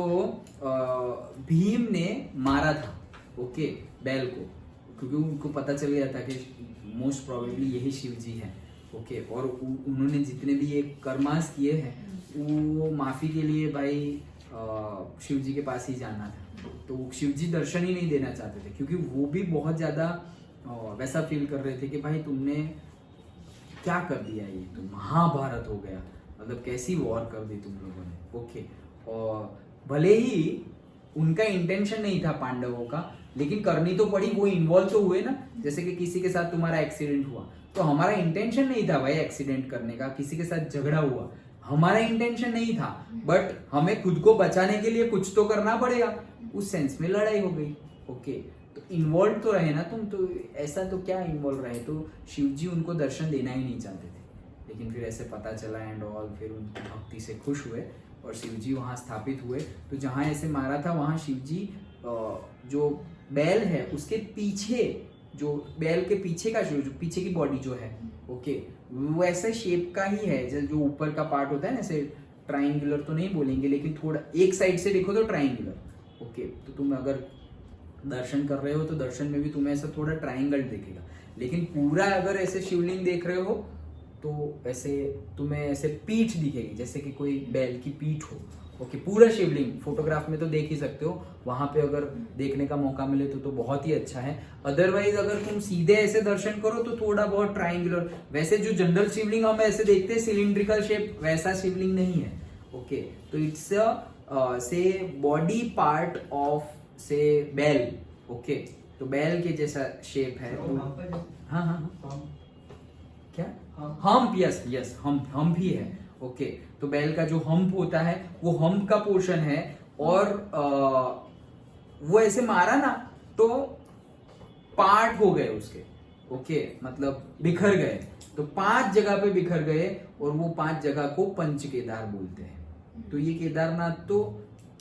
A: भीम ने मारा था, ओके, बैल को, क्योंकि उनको पता चल गया था कि मोस्ट प्रोबेबली यही शिवजी है। ओके, और उन्होंने जितने भी ये कर्मास किए हैं वो माफी के लिए भाई शिवजी के पास ही जाना था, तो शिवजी दर्शन ही नहीं देना चाहते थे, क्योंकि वो भी बहुत ज्यादा वैसा फील कर रहे थे कि भाई तुमने क्या कर दिया, ये तो महाभारत हो गया, मतलब कैसी वॉर कर दी तुम लोगों ने। ओके, और भले ही उनका इंटेंशन नहीं था पांडवों का, लेकिन करनी तो पड़ी, वो इन्वॉल्व तो हुए ना। जैसे कि किसी के साथ तुम्हारा एक्सीडेंट हुआ, तो हमारा इंटेंशन नहीं था भाई एक्सीडेंट करने का, किसी के साथ झगड़ा हुआ, हमारा इंटेंशन नहीं था, बट हमें खुद को बचाने के लिए कुछ तो करना पड़ेगा, उस सेंस में लड़ाई हो गई। ओके, तो इन्वॉल्व तो रहे ना तुम, तो ऐसा तो क्या इन्वॉल्व रहे, तो शिवजी उनको दर्शन देना ही नहीं चाहते थे, लेकिन फिर ऐसे पता चला एंड ऑल, फिर उनकी भक्ति से खुश हुए और शिवजी वहां स्थापित हुए। तो जहां ऐसे मारा था वहां शिवजी जो बैल है उसके पीछे, जो बैल के पीछे का जो पीछे की बॉडी जो है, ओके, वैसे शेप का ही है, जो ऊपर का पार्ट होता है ना, ऐसे ट्राइंगुलर तो नहीं बोलेंगे, लेकिन थोड़ा एक साइड से देखो तो ट्राइंगुलर। ओके, तो तुम अगर दर्शन कर रहे हो तो दर्शन में भी तुम्हें ऐसा थोड़ा ट्राइंगल दिखेगा, लेकिन पूरा अगर ऐसे शिवलिंग देख रहे हो तो ऐसे तुम्हें ऐसे पीठ दिखेगी, जैसे कि कोई बैल की पीठ हो। ओके, पूरा शिवलिंग फोटोग्राफ में तो देख ही सकते हो, वहां पे अगर देखने का मौका मिले तो बहुत ही अच्छा है। अदरवाइज अगर तुम सीधे ऐसे दर्शन करो तो थोड़ा बहुत ट्राइंगुलर, वैसे जो जनरल शिवलिंग हम ऐसे देखते हैं सिलिंड्रिकल शेप, वैसा शिवलिंग नहीं है। ओके, तो इट्स से बॉडी पार्ट ऑफ से बैल। ओके, तो बैल के जैसा शेप है। हाँ हाँ, क्या हम्प, यस हम्प ही है। ओके, तो बैल का जो हम्प होता है वो हम्प का पोर्शन है, और वो ऐसे मारा ना तो पार्ट हो गए उसके। ओके, मतलब बिखर गए, तो 5 जगह पे बिखर गए, और वो 5 जगह को पंच केदार बोलते हैं। तो ये केदारनाथ तो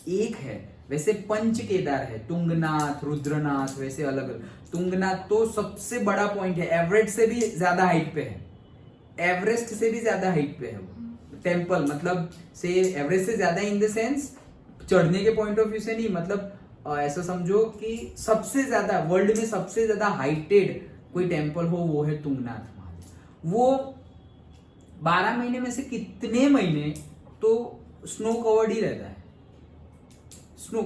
A: एक है, वैसे पंच केदार है, तुंगनाथ, रुद्रनाथ, वैसे अलग अलग। तुंगनाथ तो सबसे बड़ा पॉइंट है, एवरेस्ट से भी ज्यादा हाइट पे है, एवरेस्ट से भी ज्यादा हाइट पे है वो टेम्पल। मतलब से एवरेस्ट से ज्यादा इन द सेंस चढ़ने के पॉइंट ऑफ व्यू से नहीं, मतलब ऐसा समझो कि सबसे ज्यादा वर्ल्ड में सबसे ज्यादा हाइटेड कोई टेम्पल हो वो है तुंगनाथ महादेव। वो 12 महीने में से कितने महीने तो स्नो कवर्ड ही रहता है, स्नो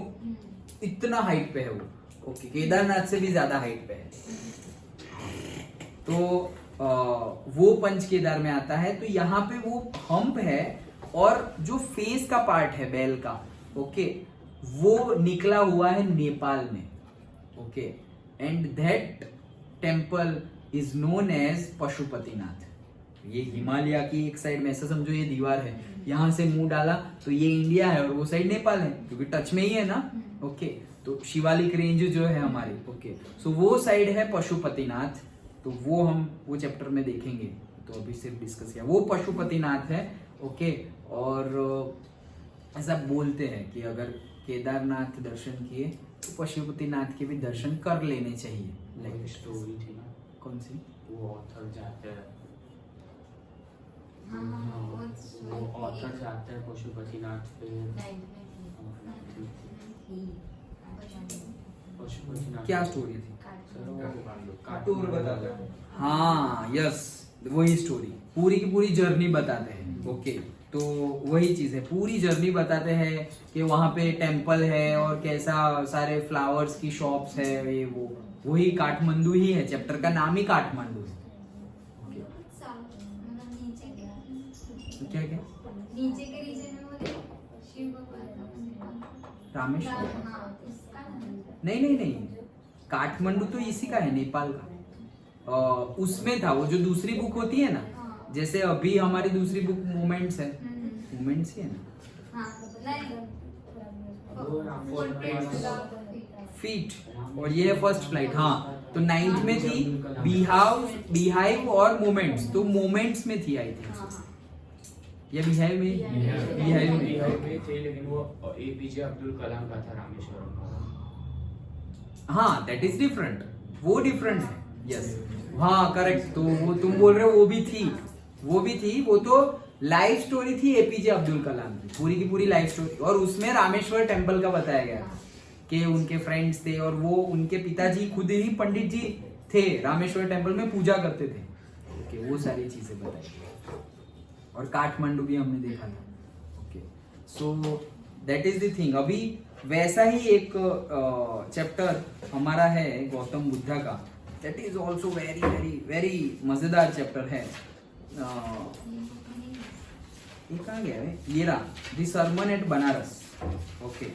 A: इतना हाइट पे है वो। ओके, केदारनाथ से भी ज्यादा हाइट पे है। तो वो पंच केदार में आता है। तो यहाँ पे वो हम्प है और जो फेस का पार्ट है बैल का, ओके, वो निकला हुआ है नेपाल में। Okay, and that temple is known as Pashupatinath. ये हिमालय की एक साइड में, ऐसा समझो ये दीवार है, यहाँ से मुंह डाला तो ये इंडिया है और वो साइड नेपाल है, क्योंकि टच में ही है ना। ओके, तो शिवालिक रेंज जो है हमारी, ओके, सो वो साइड है पशुपतिनाथ। तो वो हम वो चैप्टर में देखेंगे, तो अभी सिर्फ डिस्कस किया, वो पशुपतिनाथ है। ओके, और ऐसा बोलते हैं कि अगर केदारनाथ दर्शन किए तो पशुपतिनाथ के भी दर्शन कर लेने चाहिए।
B: लाइक स्टोरी थी ना,
A: कौन सी?
B: वो ऑथर जाते हैं,
D: हाँ,
B: वो ऑथर जाते हैं पशुपतिनाथ पे। पशुपतिनाथ
A: क्या स्टोरी थी?
C: टूर बताते हैं।
A: हाँ, यस, वही स्टोरी, पूरी की पूरी जर्नी बताते हैं। ओके, तो वही चीज है, पूरी जर्नी बताते हैं कि वहाँ पे टेम्पल है और कैसा सारे फ्लावर्स की शॉप्स है, ये वो, वही काठमांडू ही है, चैप्टर का नाम ही काठमांडू है। ओके, क्या क्या?
D: नीचे के रीजन में वो शिव भगवान
A: रामेश्वर?
D: हाँ, उसका नाम
A: नहीं नहीं नहीं, काठमांडू तो इसी का है, नेपाल का। उसमें था वो जो दूसरी बुक होती है ना, जैसे अभी हमारी दूसरी बुक मोमेंट्स है, मोमेंट्स ही है ना,
D: हाँ, नहीं
A: फीट, और ये है फर्स्ट फ्लाइट। हाँ, तो 9th में थी बीहाइव और मोमेंट्स, तो मोमेंट्स में थी आई थिंक, या बिहाइव में, बिहाइव में
B: में थे, लेकिन वो एपीजे अब्दुल कलाम का था रामेश्वरम।
A: हाँ, दैट इज डिफरेंट, वो डिफरेंट है। यस, हाँ करेक्ट। तो वो तुम बोल रहे हो वो भी थी, वो भी थी, वो तो लाइफ स्टोरी थी एपीजे अब्दुल कलाम की, पूरी की पूरी लाइफ स्टोरी। और उसमें रामेश्वर टेम्पल का बताया गया कि उनके फ्रेंड्स थे और वो उनके पिताजी खुद ही पंडित जी थे, रामेश्वर टेम्पल में पूजा करते थे। ओके, वो सारी चीजें बताई और काठमांडू भी हमने देखा था। Okay, so that is the thing. अभी वैसा ही एक चैप्टर हमारा है गौतम बुद्धा का, that is also very very very मजेदार चैप्टर है। ये कहाँ गया है? ये रहा, the sermon at Benares. Okay,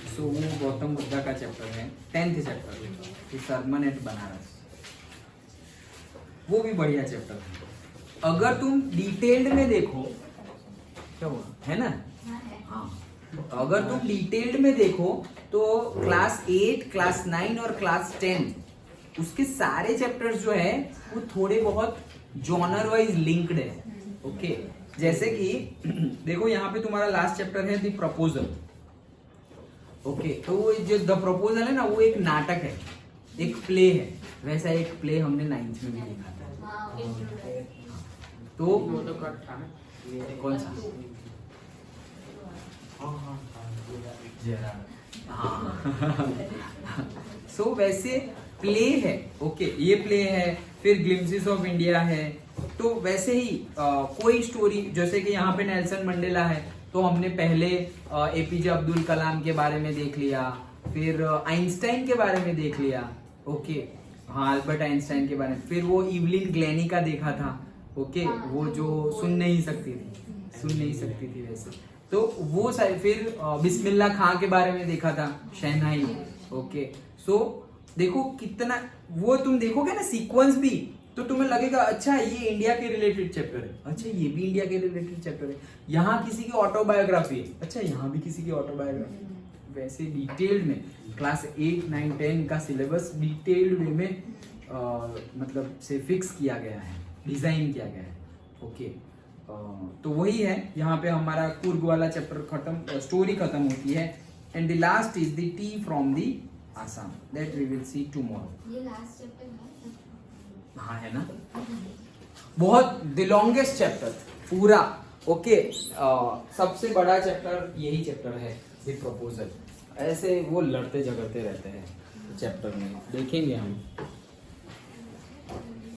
A: so वो गौतम बुद्धा का चैप्टर है, 10th chapter, the sermon at Benares. वो भी बढ़िया चैप्टर है। अगर तुम डिटेल्ड में देखो, क्या हुआ है ना, हाँ, अगर तुम डिटेल्ड में देखो तो क्लास 8, क्लास 9 और क्लास 10 उसके सारे चैप्टर्स जो है वो थोड़े बहुत जॉनर वाइज लिंक्ड है। ओके, जैसे कि देखो यहाँ पे तुम्हारा लास्ट चैप्टर है द प्रपोजल। ओके, तो वो जो द प्रपोजल है ना, वो एक नाटक है, एक प्ले है, वैसा एक प्ले हमने 9th में भी देखा था। तो
B: वो तो कट था ना,
A: कौन सा? हाँ, सो वैसे प्ले है। ओके, ये प्ले है, फिर ग्लिम्सिस ऑफ इंडिया है। तो वैसे ही कोई स्टोरी, जैसे कि यहाँ पे नेल्सन मंडेला है, तो हमने पहले एपीजे अब्दुल कलाम के बारे में देख लिया, फिर आइंस्टाइन के बारे में देख लिया। ओके, हाँ, अल्बर्ट आइंस्टाइन के बारे में, फिर वो इवलिन ग्लेनी का देखा था। ओके, वो जो सुन नहीं सकती थी वैसे, तो वो सारे, फिर बिस्मिल्ला खां के बारे में देखा था, शहनाई। ओके, सो देखो कितना, वो तुम देखोगे ना सीक्वेंस भी, तो तुम्हें लगेगा अच्छा ये इंडिया के रिलेटेड चैप्टर है, अच्छा ये भी इंडिया के रिलेटेड चैप्टर है, यहाँ किसी की ऑटोबायोग्राफी है, अच्छा यहाँ भी किसी की ऑटोबायोग्राफी। वैसे डिटेल्ड में क्लास 8, 9, 10 का सिलेबस डिटेल्ड वे में मतलब से फिक्स किया गया है, डिजाइन किया गया है। ओके, तो वही है, यहाँ पे हमारा कुर्ग वाला चैप्टर खत्म, स्टोरी खत्म होती है। and the last is the tea from the Assam that we will see tomorrow.
D: ये लास्ट चैप्टर है
A: हाँ है ना, बहुत द लॉन्गेस्ट चैप्टर पूरा। ओके सबसे बड़ा चैप्टर यही चैप्टर है, द प्रपोजल। ऐसे वो लड़ते झगड़ते रहते हैं चैप्टर में, देखेंगे हम।